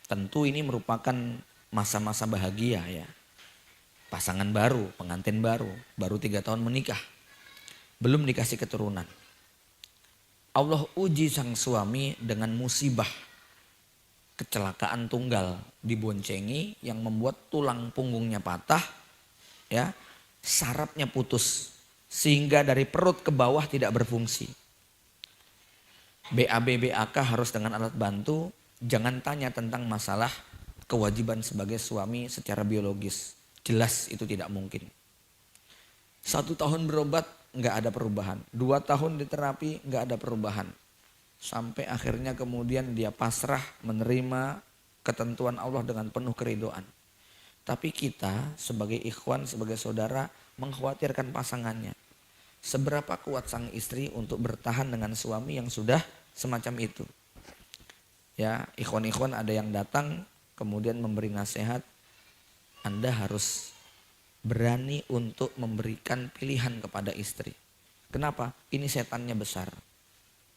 tentu ini merupakan masa-masa bahagia ya. Pasangan baru, pengantin baru 3 tahun menikah. Belum dikasih keturunan. Allah uji sang suami dengan musibah. Kecelakaan tunggal diboncengi yang membuat tulang punggungnya patah. Ya, sarafnya putus. Sehingga dari perut ke bawah tidak berfungsi. BAB BAK harus dengan alat bantu. Jangan tanya tentang masalah kewajiban sebagai suami secara biologis. Jelas itu tidak mungkin. 1 tahun berobat nggak ada perubahan. 2 tahun di terapi nggak ada perubahan. Sampai akhirnya kemudian dia pasrah menerima ketentuan Allah dengan penuh keridoan. Tapi kita sebagai ikhwan, sebagai saudara mengkhawatirkan pasangannya. Seberapa kuat sang istri untuk bertahan dengan suami yang sudah semacam itu. Ya, ikhwan-ikhwan ada yang datang kemudian memberi nasihat. Anda harus berani untuk memberikan pilihan kepada istri. Kenapa? Ini setannya besar.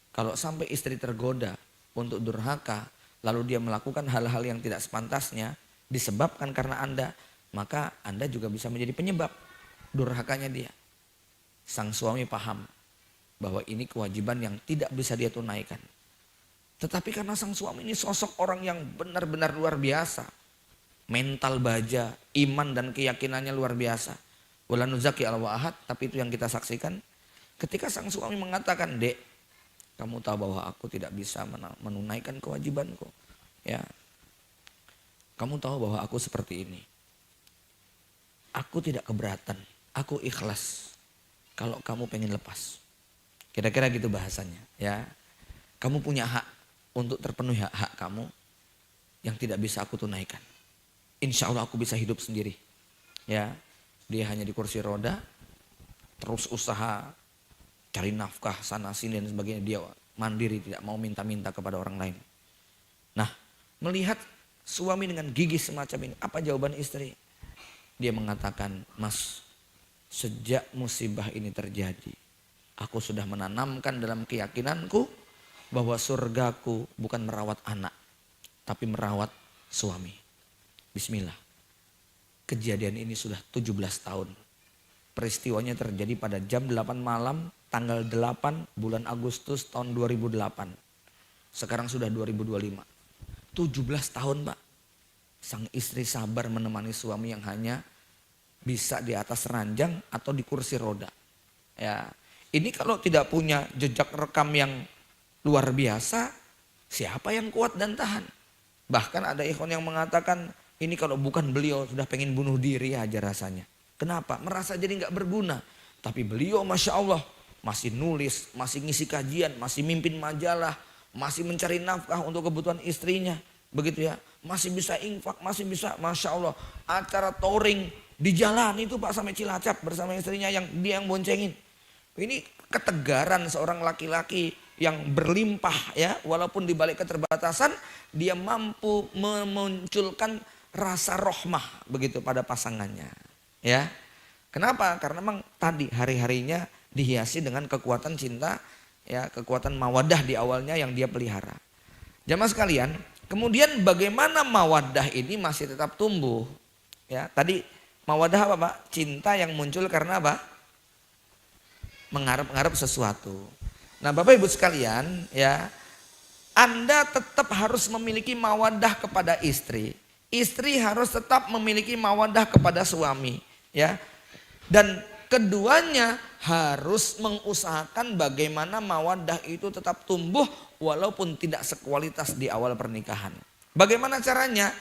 Kalau sampai istri tergoda untuk durhaka, lalu dia melakukan hal-hal yang tidak sepantasnya, disebabkan karena Anda, maka Anda juga bisa menjadi penyebab durhakanya dia. Sang suami paham bahwa ini kewajiban yang tidak bisa dia tunaikan. Tetapi karena sang suami ini sosok orang yang benar-benar luar biasa. Mental baja, iman dan keyakinannya luar biasa. Wala nuzaki ala ahad, tapi itu yang kita saksikan. Ketika sang suami mengatakan, "Dek, kamu tahu bahwa aku tidak bisa menunaikan kewajibanku. Ya. Kamu tahu bahwa aku seperti ini. Aku tidak keberatan, aku ikhlas kalau kamu pengen lepas." Kira-kira gitu bahasanya, ya. Kamu punya hak untuk terpenuhi hak kamu yang tidak bisa aku tunaikan. Insya Allah aku bisa hidup sendiri. Ya, dia hanya di kursi roda, terus usaha cari nafkah sana sini dan sebagainya. Dia mandiri, tidak mau minta-minta kepada orang lain. Nah, melihat suami dengan gigih semacam ini, apa jawaban istri? Dia mengatakan, "Mas, sejak musibah ini terjadi, aku sudah menanamkan dalam keyakinanku bahwa surgaku bukan merawat anak, tapi merawat suami." Bismillah. Kejadian ini sudah 17 tahun. Peristiwanya terjadi pada jam 8 malam, tanggal 8 bulan Agustus tahun 2008. Sekarang sudah 2025. 17 tahun, Pak. Sang istri sabar menemani suami yang hanya bisa di atas ranjang atau di kursi roda. Ya, ini kalau tidak punya jejak rekam yang luar biasa, siapa yang kuat dan tahan? Bahkan ada ikhwan yang mengatakan, ini kalau bukan beliau sudah pengen bunuh diri aja rasanya. Kenapa? Merasa jadi nggak berguna. Tapi beliau Masya Allah masih nulis, masih ngisi kajian, masih mimpin majalah, masih mencari nafkah untuk kebutuhan istrinya. Begitu ya, masih bisa infak, masih bisa Masya Allah. Acara touring di jalan itu Pak sampai Cilacap bersama istrinya yang dia yang boncengin. Ini ketegaran seorang laki-laki yang berlimpah ya. Walaupun di balik keterbatasan dia mampu memunculkan rasa rohmah begitu pada pasangannya. Ya, kenapa? Karena memang tadi hari-harinya dihiasi dengan kekuatan cinta, ya, kekuatan mawaddah di awalnya yang dia pelihara. Jamaah sekalian, kemudian bagaimana mawaddah ini masih tetap tumbuh? Ya, tadi mawaddah apa, Pak? Cinta yang muncul karena apa? Mengharap-harap sesuatu. Nah, Bapak Ibu sekalian, ya, Anda tetap harus memiliki mawaddah kepada istri. Istri harus tetap memiliki mawaddah kepada suami, ya. Dan keduanya harus mengusahakan bagaimana mawaddah itu tetap tumbuh walaupun tidak sekualitas di awal pernikahan. Bagaimana caranya?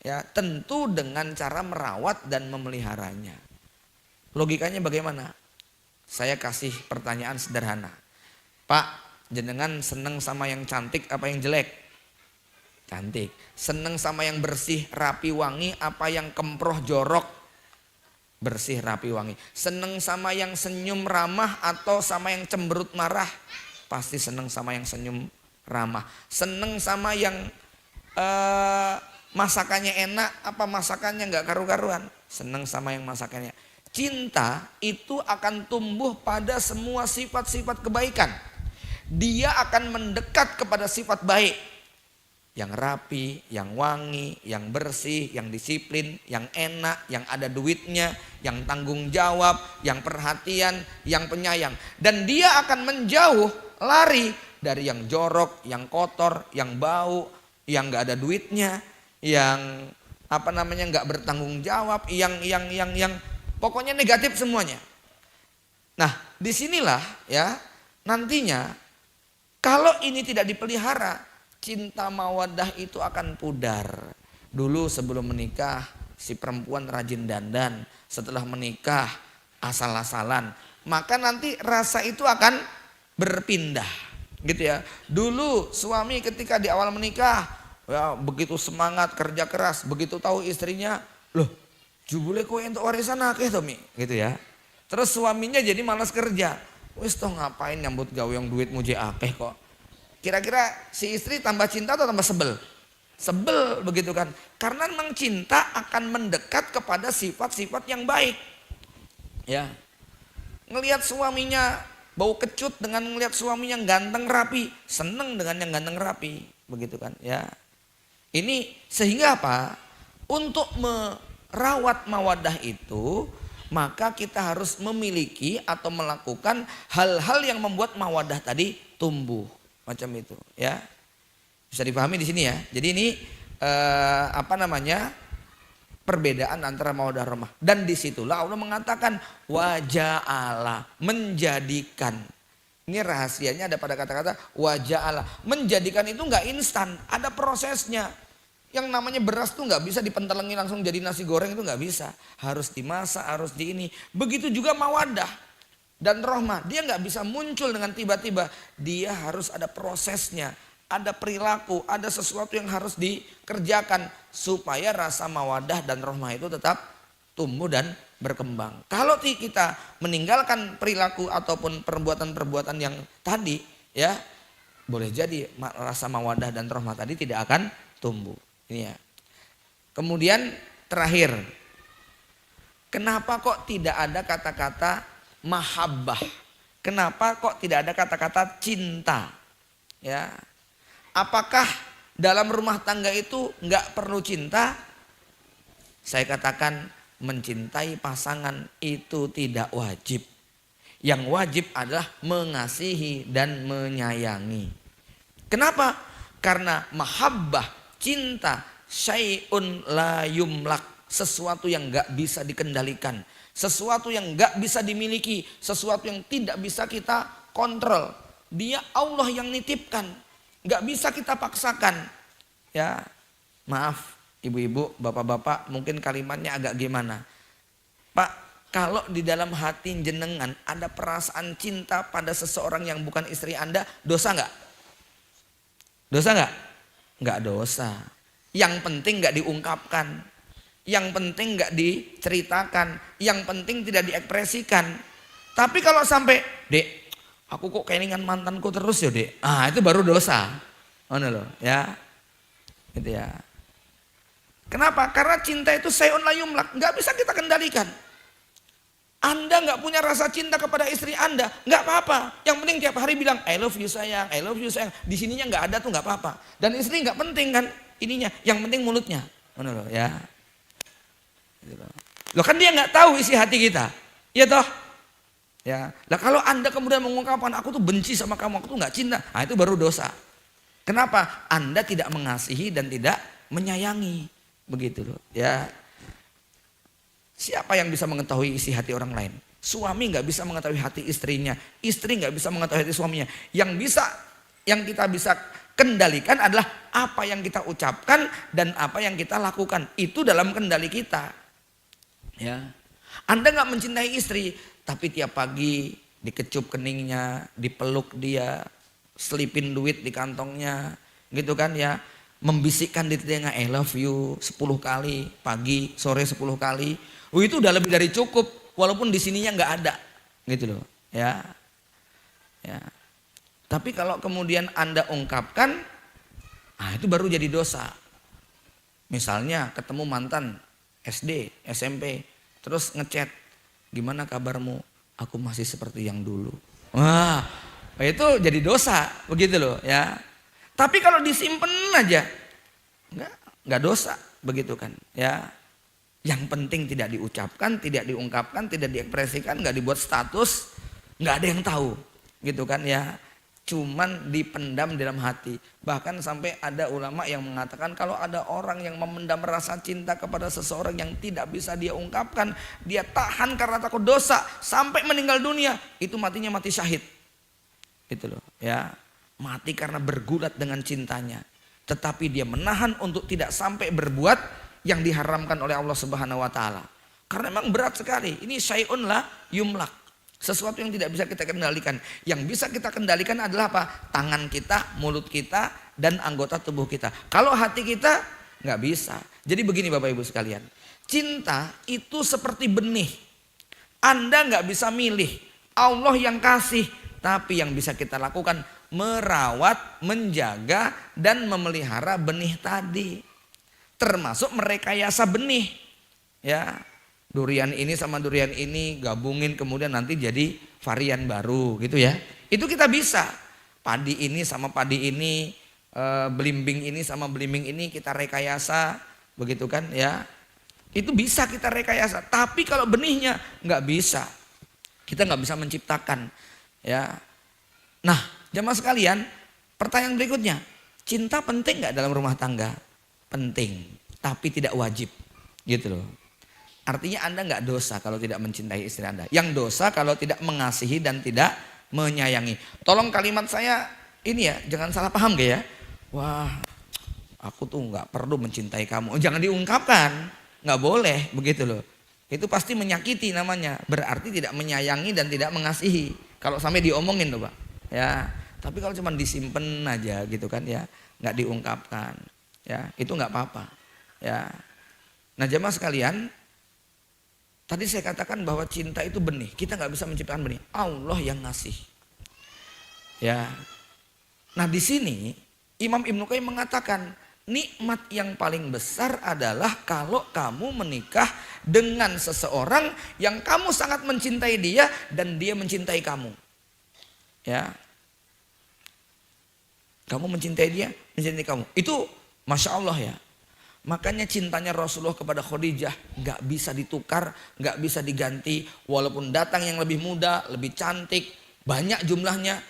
Ya, tentu dengan cara merawat dan memeliharanya. Logikanya bagaimana? Saya kasih pertanyaan sederhana. Pak, jenengan seneng sama yang cantik apa yang jelek? Cantik. Seneng sama yang bersih, rapi, wangi apa yang kemproh, jorok? Bersih, rapi, wangi. Seneng sama yang senyum ramah atau sama yang cemberut marah? Pasti seneng sama yang senyum ramah. Seneng sama yang masakannya enak apa masakannya nggak karu-karuan? senang sama yang masakannya. Cinta itu akan tumbuh pada semua sifat-sifat kebaikan. Dia akan mendekat kepada sifat baik. Yang rapi, yang wangi, yang bersih, yang disiplin, yang enak, yang ada duitnya, yang tanggung jawab, yang perhatian, yang penyayang. Dan dia akan menjauh, lari dari yang jorok, yang kotor, yang bau, yang gak ada duitnya, yang gak bertanggung jawab, yang pokoknya negatif semuanya. Nah, disinilah ya nantinya kalau ini tidak dipelihara, cinta mawaddah itu akan pudar. Dulu sebelum menikah si perempuan rajin dandan, setelah menikah asal-asalan, maka nanti rasa itu akan berpindah, gitu ya. Dulu suami ketika di awal menikah ya begitu semangat kerja keras, begitu tahu istrinya, loh jubule kowe entuk warisan akeh to Mi, gitu ya. Terus suaminya jadi malas kerja. Wis toh ngapain nyambut gawe yang duitmu je akeh kok. Kira-kira si istri tambah cinta atau tambah sebel? Sebel begitu kan. Karena memang cinta akan mendekat kepada sifat-sifat yang baik. Ya. Ngelihat suaminya bau kecut dengan ngelihat suaminya ganteng rapi, seneng dengan yang ganteng rapi, begitu kan ya. Ini sehingga apa? Untuk merawat mawaddah itu, maka kita harus memiliki atau melakukan hal-hal yang membuat mawaddah tadi tumbuh macam itu ya. Bisa dipahami di sini ya. Jadi ini perbedaan antara mawaddah rahmah. Dan disitulah Allah mengatakan waja'ala, menjadikan. Ini rahasianya ada pada kata-kata waja'ala. Menjadikan itu enggak instan, ada prosesnya. Yang namanya beras tuh nggak bisa dipentelengi langsung jadi nasi goreng, itu nggak bisa. Harus dimasak, harus di ini. Begitu juga mawaddah dan rahmah. Dia nggak bisa muncul dengan tiba-tiba. Dia harus ada prosesnya, ada perilaku, ada sesuatu yang harus dikerjakan supaya rasa mawaddah dan rahmah itu tetap tumbuh dan berkembang. Kalau kita meninggalkan perilaku ataupun perbuatan-perbuatan yang tadi, ya boleh jadi rasa mawaddah dan rahmah tadi tidak akan tumbuh. Ini ya. Kemudian terakhir, kenapa kok tidak ada kata-kata mahabbah? Kenapa kok tidak ada kata-kata cinta? Ya, apakah dalam rumah tangga itu nggak perlu cinta? Saya katakan mencintai pasangan itu tidak wajib. Yang wajib adalah mengasihi dan menyayangi. Kenapa? Karena mahabbah, cinta, syai'un la yumlak, sesuatu yang gak bisa dikendalikan, sesuatu yang gak bisa dimiliki, sesuatu yang tidak bisa kita kontrol. Dia Allah yang nitipkan, gak bisa kita paksakan. Ya, maaf ibu-ibu, bapak-bapak, mungkin kalimatnya agak gimana. Pak, kalau di dalam hati jenengan ada perasaan cinta pada seseorang yang bukan istri Anda, dosa gak? Dosa gak? Nggak dosa. Yang penting nggak diungkapkan, yang penting nggak diceritakan, yang penting tidak diekspresikan. Tapi kalau sampai, Dek, aku kok kelingan mantanku terus ya Dek, itu baru dosa. Loh, ya, gitu ya. Kenapa? Karena cinta itu sayun la yumlak, nggak bisa kita kendalikan. Anda nggak punya rasa cinta kepada istri Anda, nggak apa-apa. Yang penting tiap hari bilang I love you sayang, I love you sayang. Di sininya nggak ada tuh nggak apa-apa. Dan istri nggak penting kan ininya, yang penting mulutnya. Mana loh ya? Loh kan dia nggak tahu isi hati kita, ya toh? Ya. Lah kalau Anda kemudian mengungkapkan aku tuh benci sama kamu, aku tuh nggak cinta, itu baru dosa. Kenapa? Anda tidak mengasihi dan tidak menyayangi, begitu loh. Ya. Siapa yang bisa mengetahui isi hati orang lain? Suami nggak bisa mengetahui hati istrinya, istri nggak bisa mengetahui hati suaminya. Yang kita bisa kendalikan adalah apa yang kita ucapkan dan apa yang kita lakukan. Itu dalam kendali kita. Ya, Anda nggak mencintai istri, tapi tiap pagi dikecup keningnya, dipeluk dia, selipin duit di kantongnya, gitu kan ya. Membisikkan di telinga I love you 10 kali, pagi, sore 10 kali. Itu udah lebih dari cukup, walaupun di sininya nggak ada, gitu loh, ya. Ya. Tapi kalau kemudian Anda ungkapkan, itu baru jadi dosa. Misalnya ketemu mantan, SD, SMP, terus ngechat, gimana kabarmu? Aku masih seperti yang dulu. Wah, itu jadi dosa, begitu loh ya. Tapi kalau disimpan aja, nggak dosa, begitu kan ya. Yang penting tidak diucapkan, tidak diungkapkan, tidak diekspresikan, nggak dibuat status, nggak ada yang tahu, gitu kan ya. Cuman dipendam dalam hati. Bahkan sampai ada ulama yang mengatakan kalau ada orang yang memendam rasa cinta kepada seseorang yang tidak bisa dia ungkapkan, dia tahan karena takut dosa sampai meninggal dunia, itu matinya mati syahid. Itu loh ya. Mati karena bergulat dengan cintanya. Tetapi dia menahan untuk tidak sampai berbuat yang diharamkan oleh Allah Subhanahu wa taala. Karena memang berat sekali. Ini syai'un la yumlak. Sesuatu yang tidak bisa kita kendalikan. Yang bisa kita kendalikan adalah apa? Tangan kita, mulut kita, dan anggota tubuh kita. Kalau hati kita nggak bisa. Jadi begini Bapak Ibu sekalian. Cinta itu seperti benih. Anda nggak bisa milih. Allah yang kasih. Tapi yang bisa kita lakukan merawat, menjaga, dan memelihara benih tadi. Termasuk merekayasa benih. Ya. Durian ini sama durian ini gabungin kemudian nanti jadi varian baru gitu ya. Itu kita bisa. Padi ini sama padi ini, belimbing ini sama belimbing ini kita rekayasa, begitu kan ya. Itu bisa kita rekayasa. Tapi kalau benihnya nggak bisa. Kita nggak bisa menciptakan ya. Nah jamaah sekalian, pertanyaan berikutnya. Cinta penting nggak dalam rumah tangga? Penting. Tapi tidak wajib gitu loh. Artinya Anda nggak dosa kalau tidak mencintai istri Anda. Yang dosa kalau tidak mengasihi dan tidak menyayangi. Tolong kalimat saya ini ya, jangan salah paham gak ya. Wah, aku tuh nggak perlu mencintai kamu. Jangan diungkapkan, nggak boleh begitu loh. Itu pasti menyakiti namanya. Berarti tidak menyayangi dan tidak mengasihi. Kalau sampai diomongin tuh Pak. Ya, tapi kalau cuma disimpan aja gitu kan ya, nggak diungkapkan. Ya, itu nggak apa-apa. Ya, nah jamaah sekalian. Tadi saya katakan bahwa cinta itu benih. Kita nggak bisa menciptakan benih. Allah yang ngasih. Ya. Nah di sini Imam Ibnu Qayyim mengatakan nikmat yang paling besar adalah kalau kamu menikah dengan seseorang yang kamu sangat mencintai dia dan dia mencintai kamu. Ya. Kamu mencintai dia, mencintai kamu. Itu Masya Allah ya. Makanya cintanya Rasulullah kepada Khadijah gak bisa ditukar, gak bisa diganti. Walaupun datang yang lebih muda, lebih cantik, banyak jumlahnya.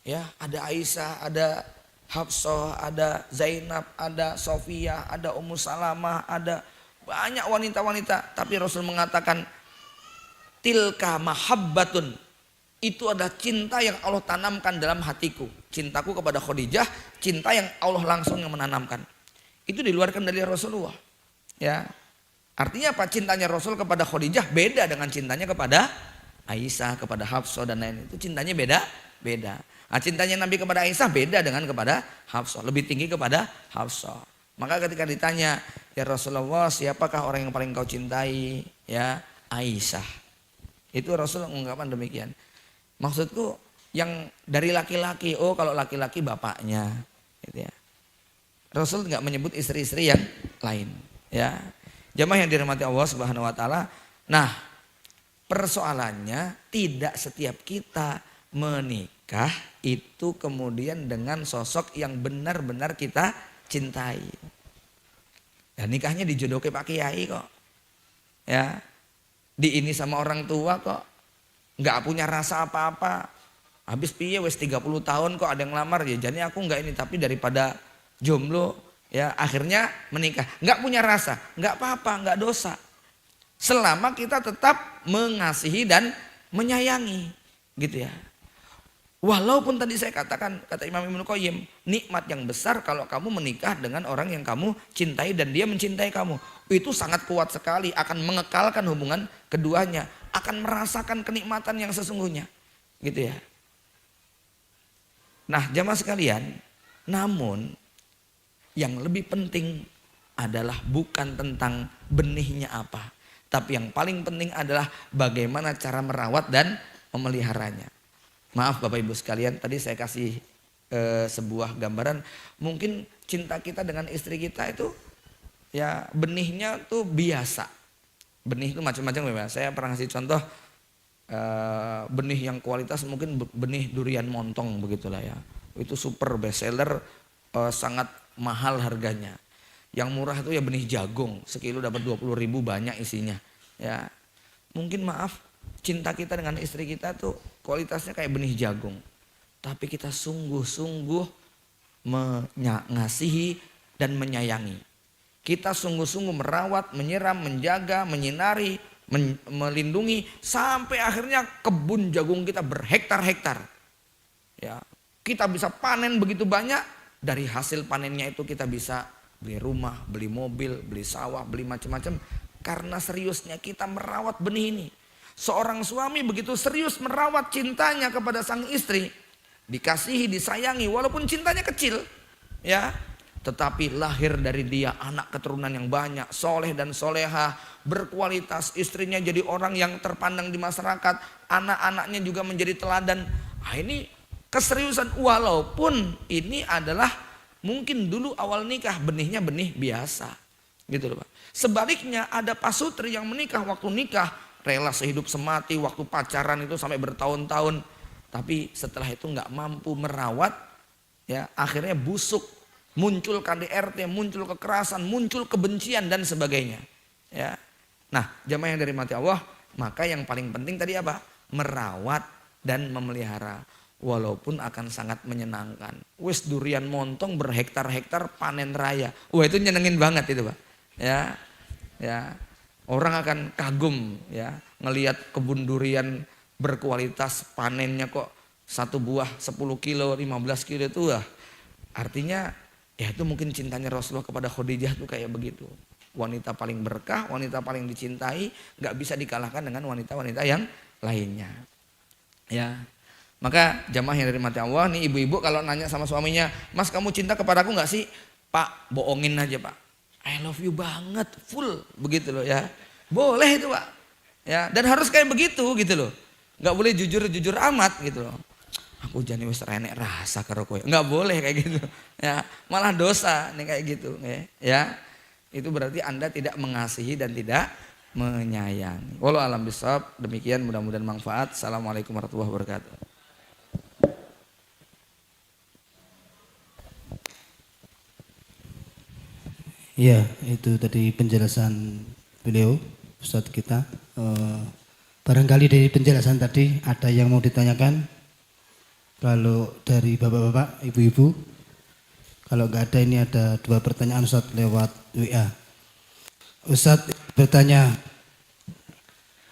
Ya, ada Aisyah, ada Hafsah, ada Zainab, ada Sofia, ada Ummu Salamah, ada banyak wanita-wanita. Tapi Rasul mengatakan tilka mahabbatun. Itu adalah cinta yang Allah tanamkan dalam hatiku. Cintaku kepada Khadijah, cinta yang Allah langsung yang menanamkan. Itu diluarkan dari Rasulullah. Ya. Artinya apa? Cintanya Rasul kepada Khadijah beda dengan cintanya kepada Aisyah, kepada Hafsah dan lain. Itu cintanya beda. Nah, cintanya Nabi kepada Aisyah beda dengan kepada Hafsah, lebih tinggi kepada Hafsah. Maka ketika ditanya, "Ya Rasulullah, siapakah orang yang paling kau cintai?" Ya, Aisyah. Itu Rasul mengungkapkan demikian. Maksudku yang dari laki-laki, oh kalau laki-laki bapaknya gitu ya. Rasul nggak menyebut istri-istri yang lain, ya. Jamaah yang dirahmati Allah Subhanahu wa taala. Nah, persoalannya tidak setiap kita menikah itu kemudian dengan sosok yang benar-benar kita cintai. Dan nikahnya dijodohke Pak Kiai kok. Ya. Ini sama orang tua kok. Nggak punya rasa apa-apa. Habis piye wes 30 tahun kok ada yang lamar ya. Jadi aku nggak ini, tapi daripada jomblo ya akhirnya menikah, nggak punya rasa, nggak apa-apa, nggak dosa, selama kita tetap mengasihi dan menyayangi, gitu ya. Walaupun tadi saya katakan, kata Imam Ibnu Qayyim, nikmat yang besar kalau kamu menikah dengan orang yang kamu cintai dan dia mencintai kamu, itu sangat kuat sekali, akan mengekalkan hubungan keduanya, akan merasakan kenikmatan yang sesungguhnya, gitu ya. Nah jamaah sekalian, namun yang lebih penting adalah bukan tentang benihnya apa. Tapi yang paling penting adalah bagaimana cara merawat dan memeliharanya. Maaf Bapak Ibu sekalian, tadi saya kasih sebuah gambaran. Mungkin cinta kita dengan istri kita itu ya benihnya tuh biasa. Benih itu macam-macam ya. Saya pernah ngasih contoh benih yang kualitas mungkin benih durian montong begitulah ya. Itu super best seller, sangat mahal harganya. Yang murah itu ya benih jagung, sekilo dapat 20.000 banyak isinya. Ya, mungkin maaf cinta kita dengan istri kita tuh kualitasnya kayak benih jagung. Tapi kita sungguh-sungguh mengasihi dan menyayangi. Kita sungguh-sungguh merawat, menyiram, menjaga, menyinari, melindungi sampai akhirnya kebun jagung kita berhektar-hektar. Ya, kita bisa panen begitu banyak, dari hasil panennya itu kita bisa beli rumah, beli mobil, beli sawah, beli macam-macam karena seriusnya kita merawat benih ini. Seorang suami begitu serius merawat cintanya kepada sang istri, dikasihi, disayangi walaupun cintanya kecil, ya. Tetapi lahir dari dia anak keturunan yang banyak, soleh dan soleha, berkualitas, istrinya jadi orang yang terpandang di masyarakat, anak-anaknya juga menjadi teladan. Nah, ini keseriusan walaupun ini adalah mungkin dulu awal nikah benihnya benih biasa, gitu loh Pak. Sebaliknya ada pasutri yang menikah waktu nikah rela sehidup semati, waktu pacaran itu sampai bertahun-tahun, tapi setelah itu nggak mampu merawat, ya akhirnya busuk. Muncul KDRT, muncul kekerasan, muncul kebencian dan sebagainya. Ya. Nah, jamaah yang dari mati Allah, maka yang paling penting tadi apa? Merawat dan memelihara. Walaupun akan sangat menyenangkan. Wis durian montong berhektar-hektar panen raya. Wah, itu nyenengin banget itu, Pak. Ya. Ya. Orang akan kagum ya, ngelihat kebun durian berkualitas, panennya kok satu buah 10 kilo, 15 kilo itu wah. Artinya ya itu mungkin cintanya Rasulullah kepada Khadijah tuh kayak begitu. Wanita paling berkah, wanita paling dicintai, gak bisa dikalahkan dengan wanita-wanita yang lainnya. Ya, maka jamaah yang dari mati Allah nih, ibu-ibu kalau nanya sama suaminya, Mas kamu cinta kepadaku gak sih? Pak, bohongin aja Pak. I love you banget, full begitu loh ya. Boleh itu Pak. Ya, dan harus kayak begitu gitu loh. Gak boleh jujur-jujur amat gitu loh. Aku jani wis renek rasa karo kowe. Enggak boleh kayak gitu. Ya, malah dosa nih kayak gitu, ya. Itu berarti Anda tidak mengasihi dan tidak menyayangi. Wallahu alam bisawab. Demikian mudah-mudahan manfaat. Assalamualaikum warahmatullahi wabarakatuh. Ya, itu tadi penjelasan beliau Ustadz kita. Barangkali dari penjelasan tadi ada yang mau ditanyakan? Kalau dari bapak-bapak, ibu-ibu, kalau nggak ada ini ada 2 pertanyaan Ustadz lewat WA. Ustadz bertanya,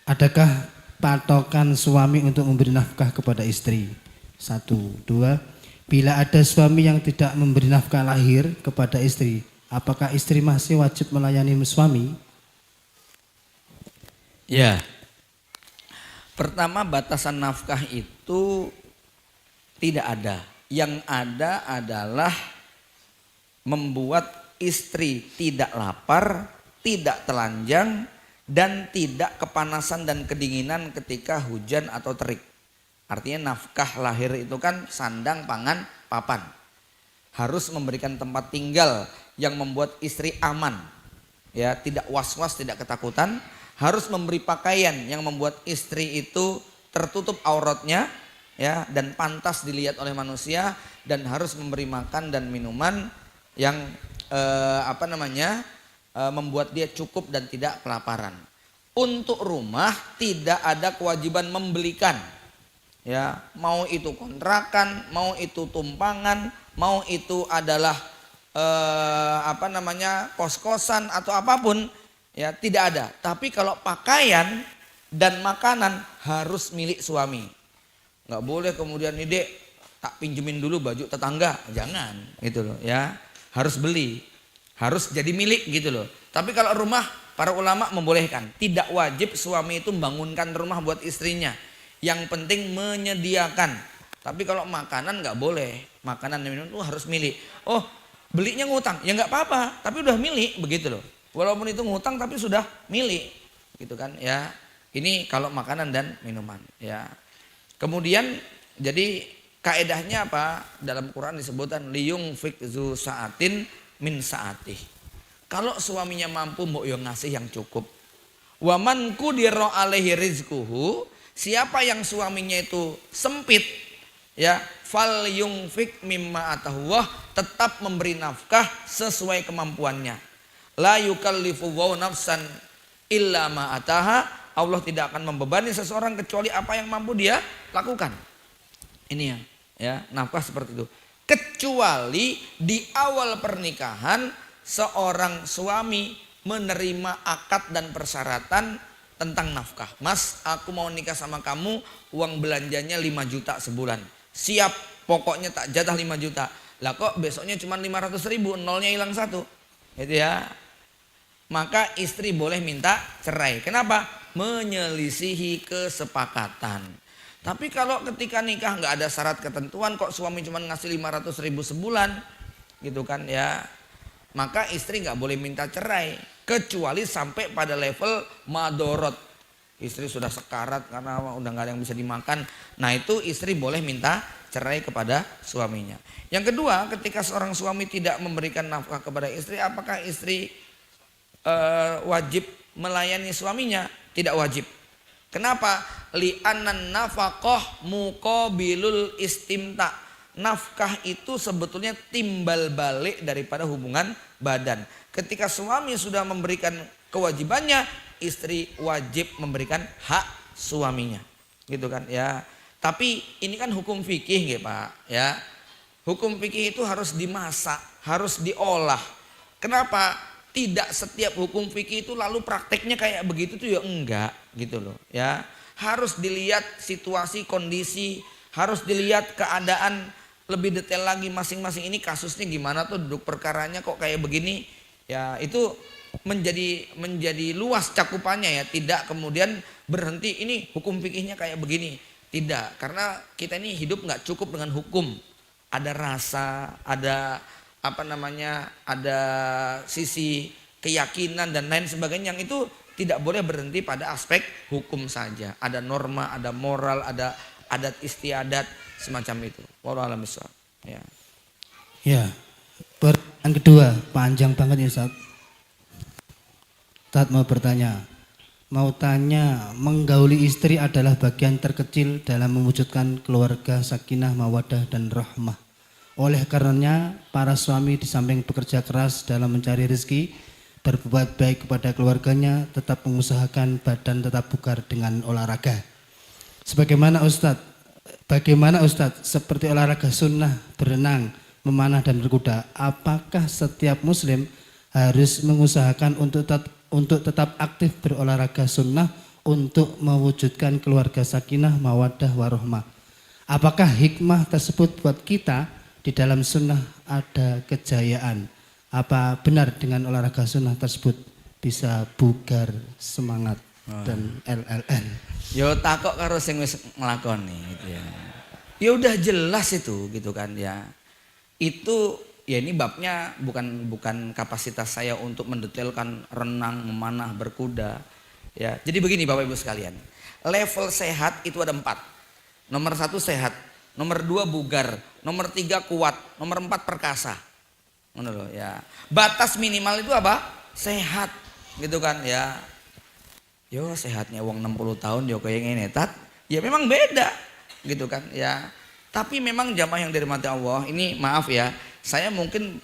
adakah patokan suami untuk memberi nafkah kepada istri? 1, 2, bila ada suami yang tidak memberi nafkah lahir kepada istri, apakah istri masih wajib melayani suami? Ya, pertama batasan nafkah itu tidak ada. Yang ada adalah membuat istri tidak lapar, tidak telanjang, dan tidak kepanasan dan kedinginan ketika hujan atau terik. Artinya nafkah lahir itu kan sandang, pangan, papan. Harus memberikan tempat tinggal yang membuat istri aman. Ya, tidak was-was, tidak ketakutan. Harus memberi pakaian yang membuat istri itu tertutup auratnya, ya, dan pantas dilihat oleh manusia, dan harus memberi makan dan minuman yang membuat dia cukup dan tidak kelaparan. Untuk rumah tidak ada kewajiban membelikan, ya, mau itu kontrakan, mau itu tumpangan, mau itu adalah kos-kosan atau apapun, ya, tidak ada. Tapi kalau pakaian dan makanan harus milik suami. Nggak boleh kemudian nih dek tak pinjemin dulu baju tetangga, jangan gitu loh ya. Harus beli, harus jadi milik gitu loh. Tapi kalau rumah, para ulama membolehkan, tidak wajib suami itu membangunkan rumah buat istrinya. Yang penting menyediakan. Tapi kalau makanan nggak boleh, makanan dan minum itu harus milik. Oh, belinya ngutang, ya nggak apa-apa, tapi udah milik begitu loh. Walaupun itu ngutang tapi sudah milik, gitu kan ya. Ini kalau makanan dan minuman, ya. Kemudian jadi kaedahnya apa? Dalam Quran disebutkan liyung fikzu saatin min saatih. Kalau suaminya mampu mbok yo ngasih yang cukup. Wa man qudira alaihi rizquhu, siapa yang suaminya itu sempit ya, fal yunfik mimma atahullah, tetap memberi nafkah sesuai kemampuannya. La yukallifu nafsan illa ma ataha, Allah tidak akan membebani seseorang kecuali apa yang mampu dia lakukan. Ini ya, nafkah seperti itu. Kecuali di awal pernikahan seorang suami menerima akad dan persyaratan tentang nafkah. Mas, aku mau nikah sama kamu, uang belanjanya 5 juta sebulan. Siap, pokoknya tak jatah 5 juta. Lah kok besoknya cuma 500 ribu, nolnya hilang 1. Gitu ya. Maka istri boleh minta cerai. Kenapa? Menyelisihi kesepakatan. Tapi kalau ketika nikah nggak ada syarat ketentuan, kok suami cuma ngasih 500 ribu sebulan, gitu kan ya, maka istri nggak boleh minta cerai kecuali sampai pada level madorot. Istri sudah sekarat karena udah nggak ada yang bisa dimakan. Nah itu istri boleh minta cerai kepada suaminya. Yang kedua, ketika seorang suami tidak memberikan nafkah kepada istri, apakah istri wajib melayani suaminya? Tidak wajib. Kenapa? Li'annan nafaqah muqabilul istimta. Nafkah itu sebetulnya timbal balik daripada hubungan badan. Ketika suami sudah memberikan kewajibannya, istri wajib memberikan hak suaminya. Gitu kan ya. Tapi ini kan hukum fikih ya Pak ya. Hukum fikih itu harus dimasak, harus diolah. Kenapa? Tidak setiap hukum fikih itu lalu prakteknya kayak begitu tuh ya enggak gitu loh ya. Harus dilihat situasi, kondisi, harus dilihat keadaan lebih detail lagi masing-masing ini kasusnya gimana tuh, duduk perkaranya kok kayak begini. Ya itu menjadi luas cakupannya ya, tidak kemudian berhenti ini hukum fikihnya kayak begini. Tidak, karena kita ini hidup nggak cukup dengan hukum. Ada rasa, ada ada sisi keyakinan dan lain sebagainya, yang itu tidak boleh berhenti pada aspek hukum saja. Ada norma, ada moral, ada adat istiadat semacam itu. Wallahu a'lam bishawab. Ya. Ya. Pertanyaan kedua, panjang banget ya Ustaz. Ustaz mau bertanya. Mau tanya, menggauli istri adalah bagian terkecil dalam mewujudkan keluarga sakinah, mawadah dan rahmah. Oleh karenanya para suami di samping bekerja keras dalam mencari rezeki, berbuat baik kepada keluarganya, tetap mengusahakan badan tetap bugar dengan olahraga. Bagaimana Ustadz seperti olahraga sunnah, berenang, memanah dan berkuda, apakah setiap muslim harus mengusahakan untuk tetap aktif berolahraga sunnah untuk mewujudkan keluarga sakinah, mawadah, warahmah? Apakah hikmah tersebut buat kita? Di dalam sunnah ada kejayaan. Apa benar dengan olahraga sunnah tersebut bisa bugar, semangat dan LLN? Yo takok karo sing wis nglakoni gitu ya. Ya udah jelas itu gitu kan ya. Itu ya ini babnya bukan kapasitas saya untuk mendetailkan renang, memanah, berkuda ya. Jadi begini Bapak Ibu sekalian. Level sehat itu ada 4. Nomor 1 sehat, nomor 2 bugar, nomor 3 kuat, nomor 4 perkasa. Ngono ya. Batas minimal itu apa? Sehat, gitu kan ya. Yo sehatnya wong 60 tahun yo kayak ngene tat. Ya memang beda, gitu kan ya. Tapi memang jamaah yang dirahmati Allah, ini maaf ya, saya mungkin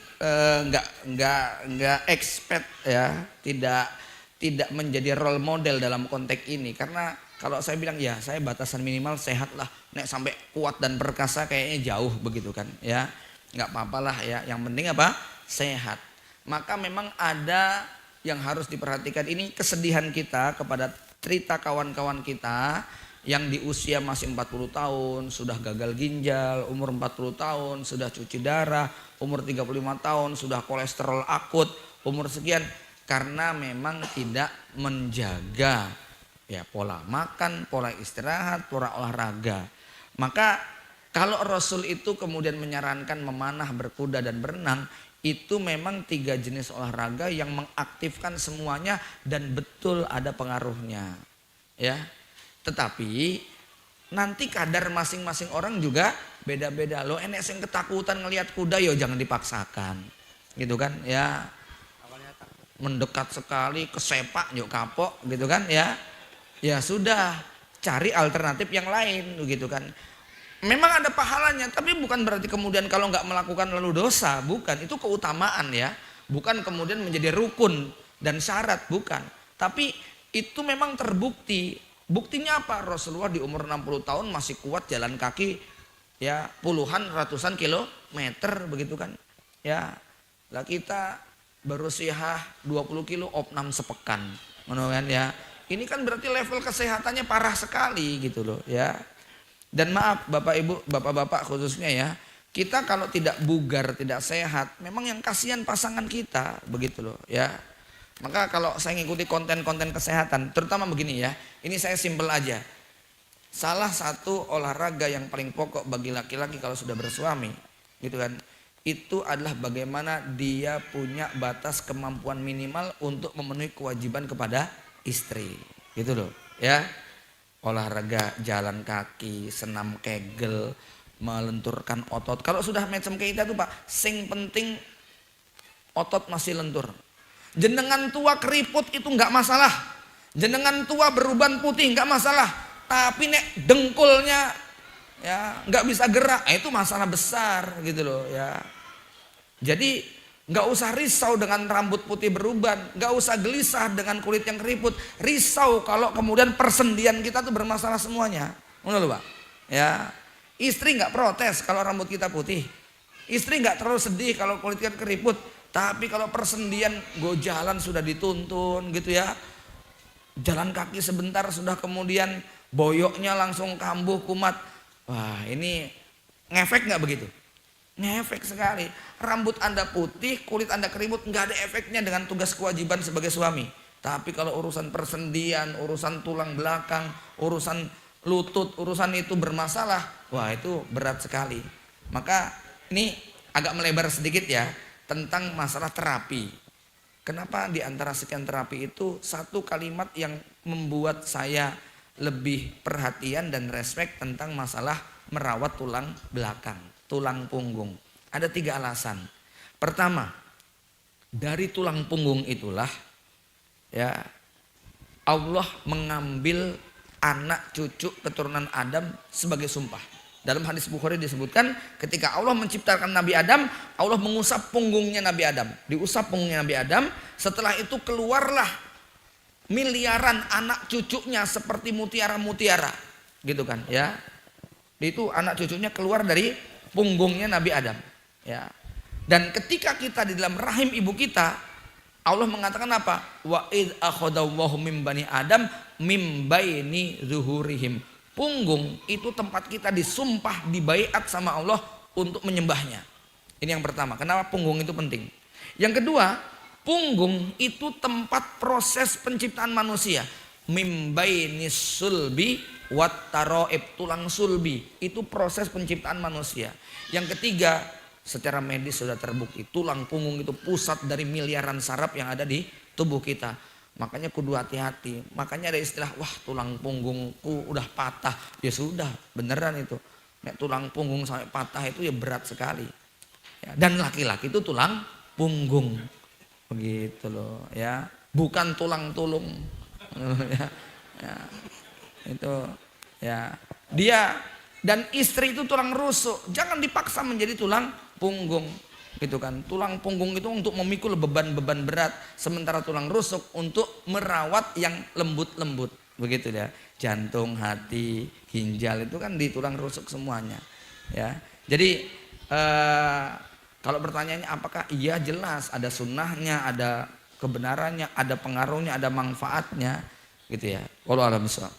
nggak expert ya, tidak menjadi role model dalam konteks ini, karena kalau saya bilang ya saya batasan minimal sehat lah, nek sampai kuat dan perkasa kayaknya jauh begitu kan ya, nggak apa-apa lah ya, yang penting apa? Sehat. Maka memang ada yang harus diperhatikan, ini kesedihan kita kepada cerita kawan-kawan kita yang di usia masih 40 tahun sudah gagal ginjal, umur 40 tahun sudah cuci darah, umur 35 tahun sudah kolesterol akut, umur sekian, karena memang tidak menjaga ya pola makan, pola istirahat, pola olahraga. Maka kalau Rasul itu kemudian menyarankan memanah, berkuda dan berenang, itu memang 3 jenis olahraga yang mengaktifkan semuanya dan betul ada pengaruhnya ya. Tetapi nanti kadar masing-masing orang juga beda-beda. Lo enek yang ketakutan ngelihat kuda, yo jangan dipaksakan gitu kan ya. mendekat sekali, kesepak yuk kapok gitu kan ya. Ya sudah, cari alternatif yang lain gitu kan. Memang ada pahalanya, tapi bukan berarti kemudian kalau nggak melakukan lalu dosa, bukan. Itu keutamaan ya, bukan kemudian menjadi rukun dan syarat, bukan. Tapi itu memang terbukti. Buktinya apa? Rasulullah di umur 60 tahun masih kuat jalan kaki ya puluhan ratusan kilometer begitu kan. Ya, lah kita berusia 20 kilo opnam sepekan. Kan ya. Ini kan berarti level kesehatannya parah sekali gitu loh ya. Dan maaf Bapak Ibu, Bapak-bapak khususnya ya, kita kalau tidak bugar, tidak sehat, memang yang kasihan pasangan kita begitu loh ya. Maka kalau saya ngikuti konten-konten kesehatan, terutama begini ya, ini saya simpel aja. Salah satu olahraga yang paling pokok bagi laki-laki kalau sudah bersuami, gitu kan, itu adalah bagaimana dia punya batas kemampuan minimal untuk memenuhi kewajiban kepada istri, gitu loh, ya. Olahraga jalan kaki, senam kegel, melenturkan otot. Kalau sudah macam kayak kita tuh Pak, sing penting otot masih lentur. Jenengan tua keriput itu nggak masalah, jenengan tua beruban putih nggak masalah, tapi nek dengkulnya ya nggak bisa gerak, itu masalah besar gitu loh ya. Jadi nggak usah risau dengan rambut putih beruban, nggak usah gelisah dengan kulit yang keriput, risau kalau kemudian persendian kita tuh bermasalah semuanya, benar Pak? Ya, istri nggak protes kalau rambut kita putih, istri nggak terlalu sedih kalau kulit kita keriput. Tapi kalau persendian gue jalan sudah dituntun gitu ya, jalan kaki sebentar sudah kemudian boyoknya langsung kambuh kumat. Wah ini ngefek nggak begitu? Ngefek sekali. Rambut Anda putih, kulit Anda keriput, nggak ada efeknya dengan tugas kewajiban sebagai suami. Tapi kalau urusan persendian, urusan tulang belakang, urusan lutut, urusan itu bermasalah, wah itu berat sekali. Maka ini agak melebar sedikit ya, tentang masalah terapi. Kenapa di antara sekian terapi itu satu kalimat yang membuat saya lebih perhatian dan respect tentang masalah merawat tulang belakang, tulang punggung. Ada 3 alasan. Pertama, dari tulang punggung itulah ya Allah mengambil anak cucu keturunan Adam sebagai sumpah. Dalam hadis Bukhari disebutkan ketika Allah menciptakan Nabi Adam, Allah mengusap punggungnya Nabi Adam. Diusap punggungnya Nabi Adam, setelah itu keluarlah miliaran anak cucunya seperti mutiara-mutiara. Gitu kan ya. Itu anak cucunya keluar dari punggungnya Nabi Adam. Ya. Dan ketika kita di dalam rahim ibu kita, Allah mengatakan apa? Wa id akhadallahu mim bani Adam mim baini zuhurihim. Punggung itu tempat kita disumpah, dibaiat sama Allah untuk menyembahnya. Ini yang pertama. Kenapa punggung itu penting? Yang kedua, punggung itu tempat proses penciptaan manusia. Mim bainis sulbi wat taroib, tulang sulbi. Itu proses penciptaan manusia. Yang ketiga, secara medis sudah terbukti, tulang punggung itu pusat dari miliaran saraf yang ada di tubuh kita. Makanya kudu hati-hati. Makanya ada istilah, wah tulang punggungku udah patah. Ya sudah, beneran itu. Nek tulang punggung sampai patah itu ya berat sekali. Ya, dan laki-laki itu tulang punggung. Begitu loh ya. Bukan tulang tulung. Ya, ya. Itu ya. Dia dan istri itu tulang rusuk. Jangan dipaksa menjadi tulang punggung. Gitu kan, tulang punggung itu untuk memikul beban-beban berat, sementara tulang rusuk untuk merawat yang lembut-lembut, begitu ya. Jantung, hati, ginjal itu kan di tulang rusuk semuanya, ya. Jadi kalau pertanyaannya apakah iya, jelas ada sunnahnya, ada kebenarannya, ada pengaruhnya, ada manfaatnya, gitu ya. Wallahu a'lam bishawab.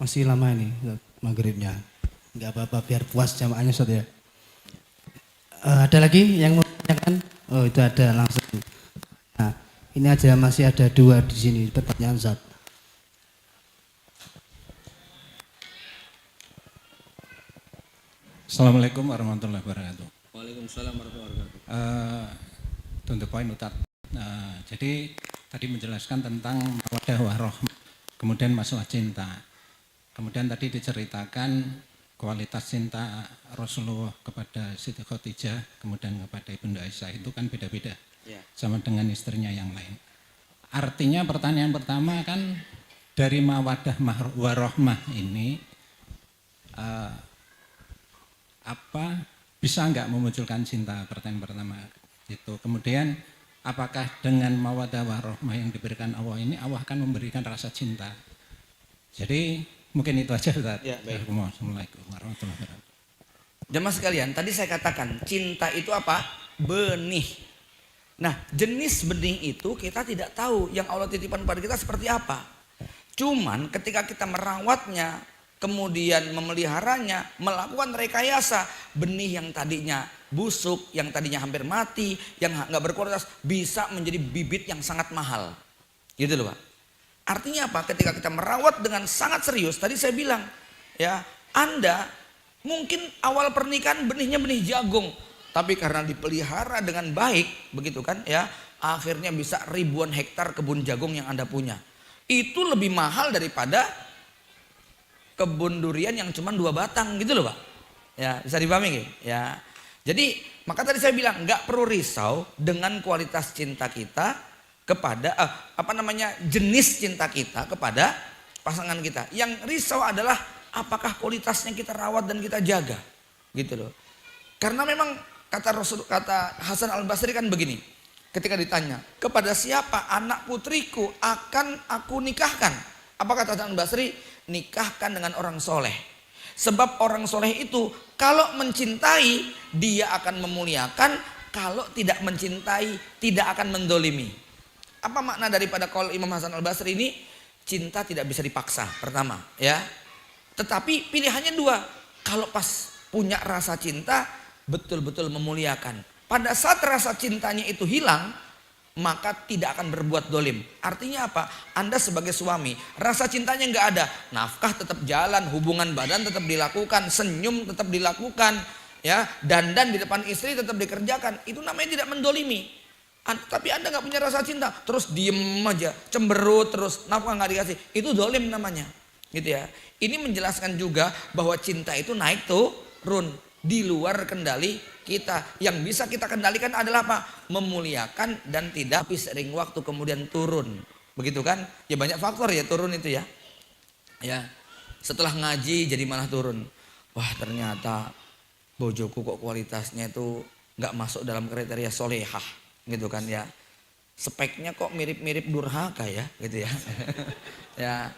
Masih lama ini maghribnya. Enggak apa-apa, biar puas jamaahnya Ustaz ya. Ada lagi yang mau tanyakan? Oh itu ada langsung. Nah ini aja masih ada 2 di sini pertanyaan Ustaz. Assalamualaikum warahmatullahi wabarakatuh. Waalaikumsalam warahmatullahi wabarakatuh. To the point Ustaz. Jadi tadi menjelaskan tentang mawaddah warahmah, kemudian masalah cinta. Kemudian tadi diceritakan kualitas cinta Rasulullah kepada Siti Khadijah kemudian kepada Ibunda Aisyah itu kan beda-beda Ya. sama dengan istrinya yang lain. Artinya pertanyaan pertama kan dari mawaddah warahmah ini apa bisa nggak memunculkan cinta, pertanyaan pertama itu. Kemudian apakah dengan mawaddah warahmah yang diberikan Allah ini Allah akan memberikan rasa cinta. Jadi mungkin itu aja Ustaz. Ya, baik. Assalamualaikum warahmatullahi wabarakatuh. Jemaah sekalian, tadi saya katakan cinta itu apa? Benih. Nah, jenis benih itu kita tidak tahu yang Allah titipkan pada kita seperti apa. Cuman ketika kita merawatnya, kemudian memeliharanya, melakukan rekayasa, benih yang tadinya busuk, yang tadinya hampir mati, yang nggak berkualitas, bisa menjadi bibit yang sangat mahal. Gitu loh Pak. Artinya apa? Ketika kita merawat dengan sangat serius, tadi saya bilang, ya, Anda mungkin awal pernikahan benihnya benih jagung, tapi karena dipelihara dengan baik, begitu kan, ya, akhirnya bisa ribuan hektar kebun jagung yang Anda punya. Itu lebih mahal daripada kebun durian yang cuma 2 batang, gitu loh Pak. Ya, bisa dipahami nggih? Ya. Jadi, maka tadi saya bilang nggak perlu risau dengan kualitas cinta kita kepada jenis cinta kita kepada pasangan kita. Yang risau adalah apakah kualitasnya kita rawat dan kita jaga, gitu loh. Karena memang kata Hasan Al-Basri kan begini, ketika ditanya kepada siapa anak putriku akan aku nikahkan, apa kata Hasan Al-Basri? Nikahkan dengan orang soleh. Sebab orang soleh itu kalau mencintai dia akan memuliakan, kalau tidak mencintai tidak akan mendolimi. Apa makna daripada qaul Imam Hasan Al-Basri ini? Cinta tidak bisa dipaksa, pertama, ya. Tetapi pilihannya 2. Kalau pas punya rasa cinta, betul-betul memuliakan. Pada saat rasa cintanya itu hilang, maka tidak akan berbuat dolim. Artinya apa? Anda sebagai suami, rasa cintanya nggak ada, nafkah tetap jalan, hubungan badan tetap dilakukan, senyum tetap dilakukan, ya, dandan di depan istri tetap dikerjakan. Itu namanya tidak mendolimi. Tapi Anda nggak punya rasa cinta, terus diem aja, cemberut terus, nafkah nggak dikasih, itu dolim namanya, gitu ya. Ini menjelaskan juga bahwa cinta itu naik turun di luar kendali kita. Yang bisa kita kendalikan adalah apa? Memuliakan dan tidak sering waktu kemudian turun, begitu kan? Ya banyak faktor ya turun itu ya. Ya, setelah ngaji jadi malah turun. Wah ternyata bojoku kok kualitasnya itu nggak masuk dalam kriteria solehah. Gitu kan ya, speknya kok mirip-mirip durhaka ya, gitu ya. Ya,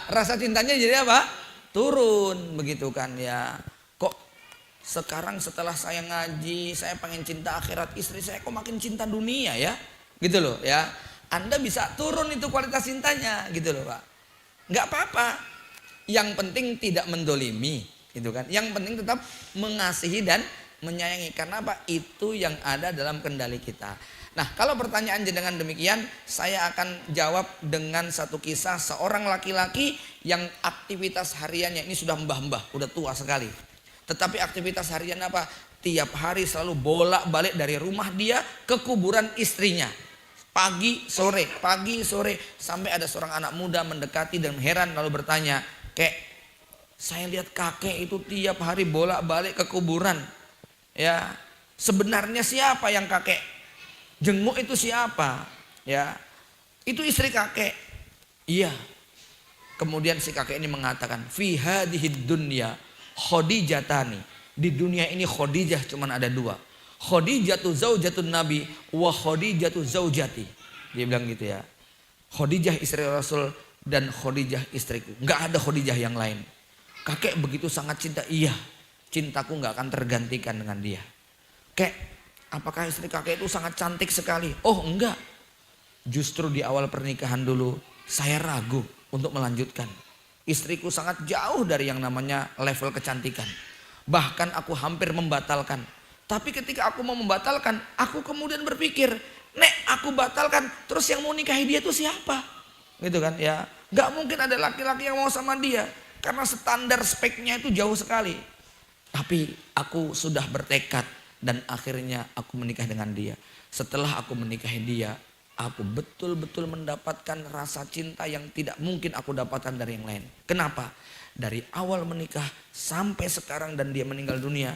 rasa cintanya jadi apa? Turun, begitu kan ya. Kok sekarang setelah saya ngaji, saya pengen cinta akhirat, istri saya kok makin cinta dunia ya, gitu loh ya. Anda bisa turun itu kualitas cintanya, gitu loh Pak. Nggak apa-apa, yang penting tidak mendolimi, gitu kan. Yang penting tetap mengasihi dan menyayangi, karena apa? Itu yang ada dalam kendali kita. Nah, kalau pertanyaan jenengan demikian, saya akan jawab dengan satu kisah seorang laki-laki yang aktivitas hariannya ini sudah mbah-mbah, udah tua sekali. Tetapi aktivitas harian apa? Tiap hari selalu bolak-balik dari rumah dia ke kuburan istrinya. Pagi, sore, sampai ada seorang anak muda mendekati dan heran lalu bertanya, "Kek, saya lihat kakek itu tiap hari bolak-balik ke kuburan. Ya, sebenarnya siapa yang kakek jenguk itu siapa?" Ya, itu istri kakek. Iya. Kemudian si kakek ini mengatakan, "Fi hadhid dunya Khadijatani." Di dunia ini Khadijah cuman ada 2. Khadijatu zaujatun Nabi wa Khadijatu zaujati. Dia bilang gitu ya. Khadijah istri Rasul dan Khadijah istriku. Enggak ada Khadijah yang lain. Kakek begitu sangat cinta. Iya. Cintaku nggak akan tergantikan dengan dia. Kek, apakah istri kakek itu sangat cantik sekali? Oh enggak. Justru di awal pernikahan dulu saya ragu untuk melanjutkan. Istriku sangat jauh dari yang namanya level kecantikan. Bahkan aku hampir membatalkan. Tapi ketika aku mau membatalkan, aku kemudian berpikir, "Nek, aku batalkan, terus yang mau nikahi dia itu siapa?" Gitu kan ya. Nggak mungkin ada laki-laki yang mau sama dia. Karena standar speknya itu jauh sekali. Tapi aku sudah bertekad dan akhirnya aku menikah dengan dia. Setelah aku menikahi dia, aku betul-betul mendapatkan rasa cinta yang tidak mungkin aku dapatkan dari yang lain. Kenapa? dari awal menikah sampai sekarang dan dia meninggal dunia,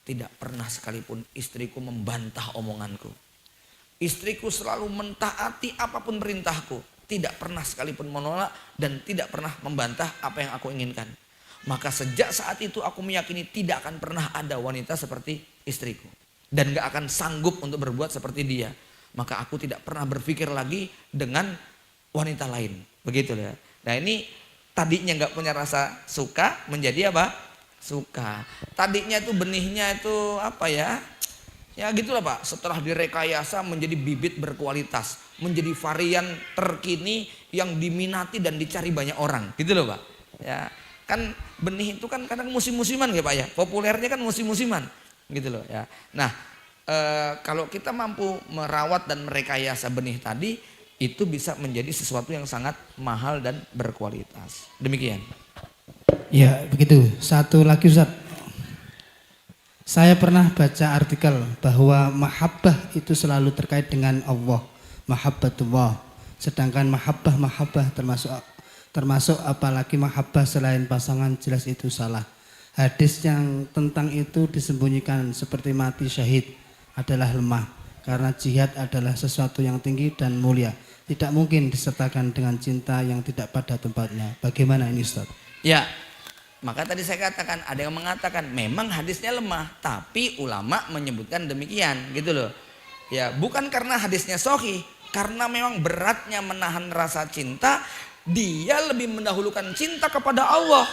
tidak pernah sekalipun istriku membantah omonganku. Istriku selalu mentaati apapun perintahku, tidak pernah sekalipun menolak dan tidak pernah membantah apa yang aku inginkan. Maka sejak saat itu aku meyakini tidak akan pernah ada wanita seperti istriku. Dan gak akan sanggup untuk berbuat seperti dia. Maka aku tidak pernah berpikir lagi dengan wanita lain. Begitu ya. Nah ini tadinya gak punya rasa suka menjadi apa? Suka. Tadinya itu benihnya itu apa ya? Ya gitulah Pak. Setelah direkayasa menjadi bibit berkualitas. Menjadi varian terkini yang diminati dan dicari banyak orang. Gitu loh Pak. Ya. Kan benih itu kan kadang musim-musiman ya Pak ya. Populernya kan musim-musiman gitu loh ya. Nah kalau kita mampu merawat dan merekayasa benih tadi, itu bisa menjadi sesuatu yang sangat mahal dan berkualitas. Demikian. Ya begitu. Satu lagi Ustaz. Saya pernah baca artikel bahwa mahabbah itu selalu terkait dengan Allah. Mahabbatullah. Sedangkan mahabbah termasuk apalagi mahabbah selain pasangan, jelas itu salah. Hadis yang tentang itu disembunyikan seperti mati syahid adalah lemah, karena jihad adalah sesuatu yang tinggi dan mulia, tidak mungkin disertakan dengan cinta yang tidak pada tempatnya. Bagaimana ini Ustaz? Ya, maka tadi saya katakan ada yang mengatakan memang hadisnya lemah, tapi ulama menyebutkan demikian gitu loh. Ya, bukan karena hadisnya sahih, karena memang beratnya menahan rasa cinta. Dia lebih mendahulukan cinta kepada Allah,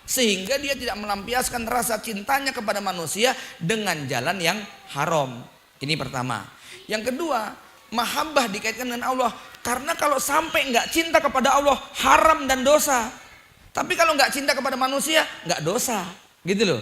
sehingga dia tidak melampiaskan rasa cintanya kepada manusia dengan jalan yang haram. Ini pertama. Yang kedua, mahabbah dikaitkan dengan Allah, karena kalau sampai nggak cinta kepada Allah haram dan dosa. Tapi kalau nggak cinta kepada manusia nggak dosa, gitu loh.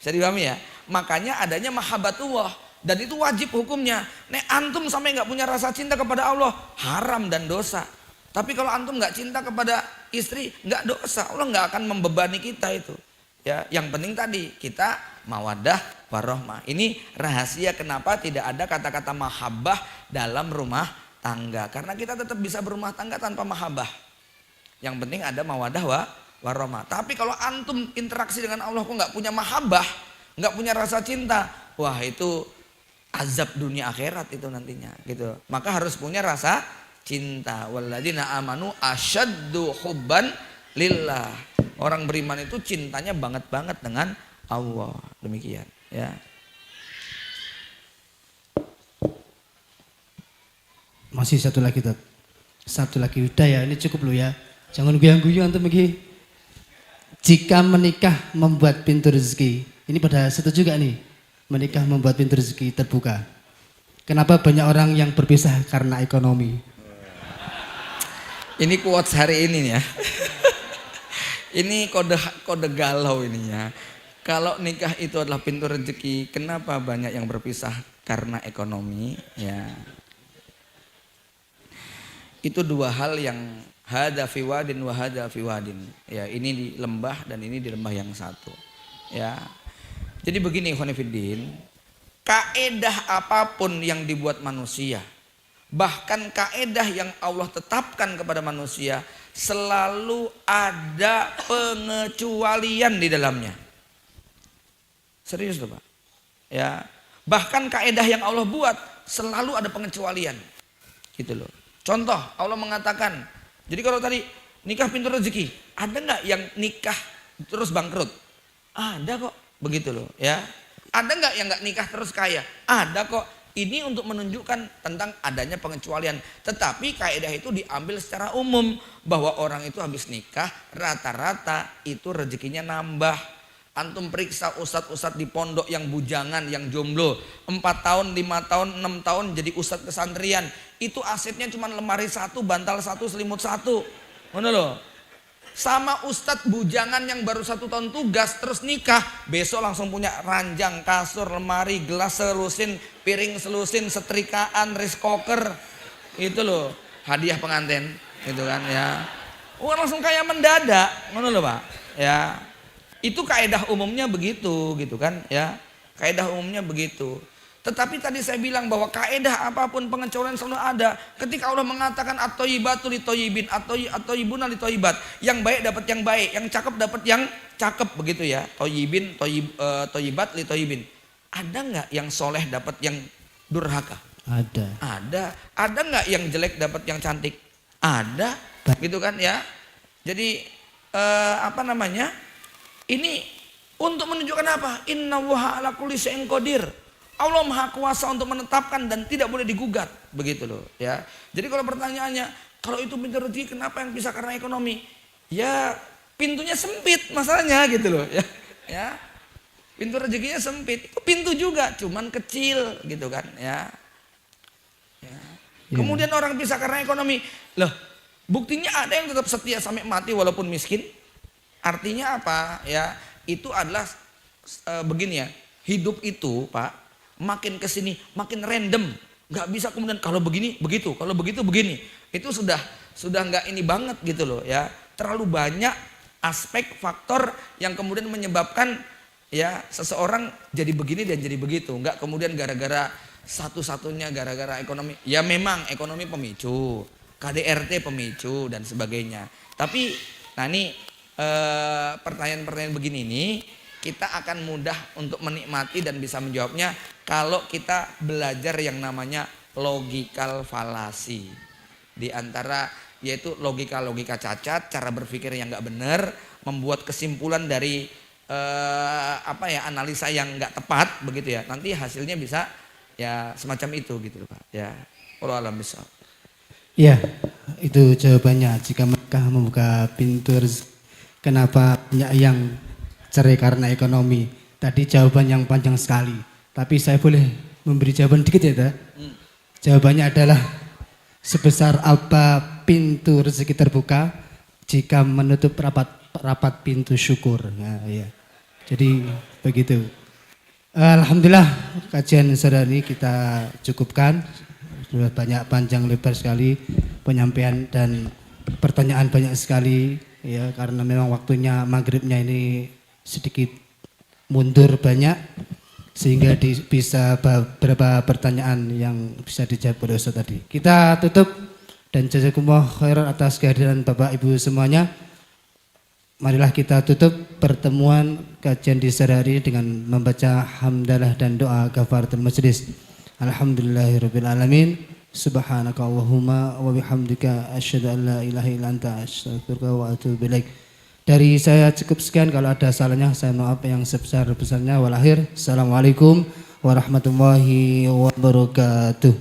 Bisa dipahami ya? Makanya adanya mahabbatullah, dan itu wajib hukumnya. Nek antum sampai nggak punya rasa cinta kepada Allah, haram dan dosa. Tapi kalau antum nggak cinta kepada istri, nggak dosa. Allah nggak akan membebani kita itu. Ya, yang penting tadi kita mawaddah warahmah. Ini rahasia kenapa tidak ada kata-kata mahabbah dalam rumah tangga. Karena kita tetap bisa berumah tangga tanpa mahabbah. Yang penting ada mawaddah warahmah. Tapi kalau antum interaksi dengan Allah kok nggak punya mahabbah, nggak punya rasa cinta, wah itu azab dunia akhirat itu nantinya. Gitu. Maka harus punya rasa cinta. Walladzina amanu asyaddu hubban lillah. Orang beriman itu cintanya banget dengan Allah. Demikian ya. Masih satu lagi Tat. Satu lagi udah ya, ini cukup loh ya. Jangan guyang-guyang antum lagi. Jika menikah membuat pintu rezeki. Ini pada setuju gak nih? Menikah membuat pintu rezeki terbuka. Kenapa banyak orang yang berpisah karena ekonomi? Ini quotes hari ini ya. Ini kode galau ininya. Kalau nikah itu adalah pintu rezeki, kenapa banyak yang berpisah karena ekonomi? Ya. Itu dua hal yang hada fi wadin wa hada fi wadin. Ya, ini di lembah dan ini di lembah yang satu. Ya. Jadi begini ikhwanifiddin, kaedah apapun yang dibuat manusia, bahkan kaedah yang Allah tetapkan kepada manusia, selalu ada pengecualian di dalamnya. Serius loh Pak. Ya, bahkan kaedah yang Allah buat selalu ada pengecualian. Gitu loh. Contoh, Allah mengatakan, jadi kalau tadi nikah pintu rezeki, ada nggak yang nikah terus bangkrut? Ada kok, begitu loh. Ya, ada nggak yang nggak nikah terus kaya? Ada kok. Ini untuk menunjukkan tentang adanya pengecualian. Tetapi kaidah itu diambil secara umum, bahwa orang itu habis nikah rata-rata itu rezekinya nambah. Antum periksa ustadz-ustadz di pondok yang bujangan, yang jomblo, 4 tahun, 5 tahun, 6 tahun jadi ustadz pesantren. Itu asetnya cuma lemari 1, bantal 1, selimut 1. Mana loh? Sama ustadz bujangan yang baru 1 tahun tugas terus nikah, besok langsung punya ranjang, kasur, lemari, gelas selusin, piring selusin, setrikaan, rice cooker. Itu loh hadiah pengantin, gitu kan ya. Langsung kayak mendadak, mana loh Pak? Ya. Itu kaedah umumnya begitu, gitu kan ya. Kaedah umumnya begitu. Tetapi tadi saya bilang bahwa kaedah apapun pengecualian selalu ada. Ketika Allah mengatakan at-thayyibatu lit-thayyibin, at-thayyibuna lit-thayyibat, yang baik dapat yang baik, yang cakep dapat yang cakep, begitu ya. Thayyibin, thayyibat lit-thayyibin. Ada nggak yang soleh dapat yang durhaka? Ada. Ada. Ada nggak yang jelek dapat yang cantik? Ada, gitu kan ya. Jadi ini untuk menunjukkan apa? Innallaha ala kulli syai'in qadir. Allah Maha Kuasa untuk menetapkan dan tidak boleh digugat, begitu loh ya. Jadi kalau pertanyaannya, kalau itu pintu rezeki kenapa yang bisa karena ekonomi? Ya pintunya sempit masalahnya gitu loh ya. Ya. Pintu rezekinya sempit. Itu pintu juga, cuman kecil gitu kan ya. Ya. Kemudian orang bisa karena ekonomi. Loh, buktinya ada yang tetap setia sampai mati walaupun miskin. Artinya apa? Ya, itu adalah begini ya. Hidup itu, Pak, makin kesini makin random, nggak bisa kemudian kalau begini begitu, kalau begitu begini. Itu sudah nggak ini banget gitu loh ya. Terlalu banyak aspek faktor yang kemudian menyebabkan ya seseorang jadi begini dan jadi begitu. Nggak kemudian gara-gara satu-satunya gara-gara ekonomi. Ya memang ekonomi pemicu, KDRT pemicu dan sebagainya. Tapi nah ini pertanyaan-pertanyaan begini nih kita akan mudah untuk menikmati dan bisa menjawabnya kalau kita belajar yang namanya logical fallacy. Di antara yaitu logika-logika cacat, cara berpikir yang nggak benar, membuat kesimpulan dari analisa yang nggak tepat begitu ya. Nanti hasilnya bisa ya semacam itu gitu Pak. Ya, wallahu a'lam bishawab. Ya, itu jawabannya. Jika mereka membuka pintu rezeki, kenapa banyak yang cerai karena ekonomi? Tadi jawaban yang panjang sekali. Tapi saya boleh memberi jawaban dikit ya, Ta? Jawabannya adalah sebesar apa pintu rezeki terbuka jika menutup rapat pintu syukur. Nah, ya. Jadi begitu. Alhamdulillah kajian saudara ini kita cukupkan. Sudah banyak panjang lebar sekali penyampaian dan pertanyaan banyak sekali ya, karena memang waktunya maghribnya ini sedikit mundur banyak sehingga bisa beberapa pertanyaan yang bisa dijawab oleh Ustaz tadi. Kita tutup dan jazakumullah khairan atas kehadiran Bapak Ibu semuanya. Marilah kita tutup pertemuan kajian di sore hari dengan membaca hamdalah dan doa kafaratul majlis. Alhamdulillahirabbil alamin. Subhanaka Allahumma wa bihamdika asyhadu an la ilaha illa anta astaghfiruka wa atubu ilaik. Dari saya cukup sekian, kalau ada salahnya saya maaf yang sebesar-besarnya. Wal akhir, assalamualaikum warahmatullahi wabarakatuh.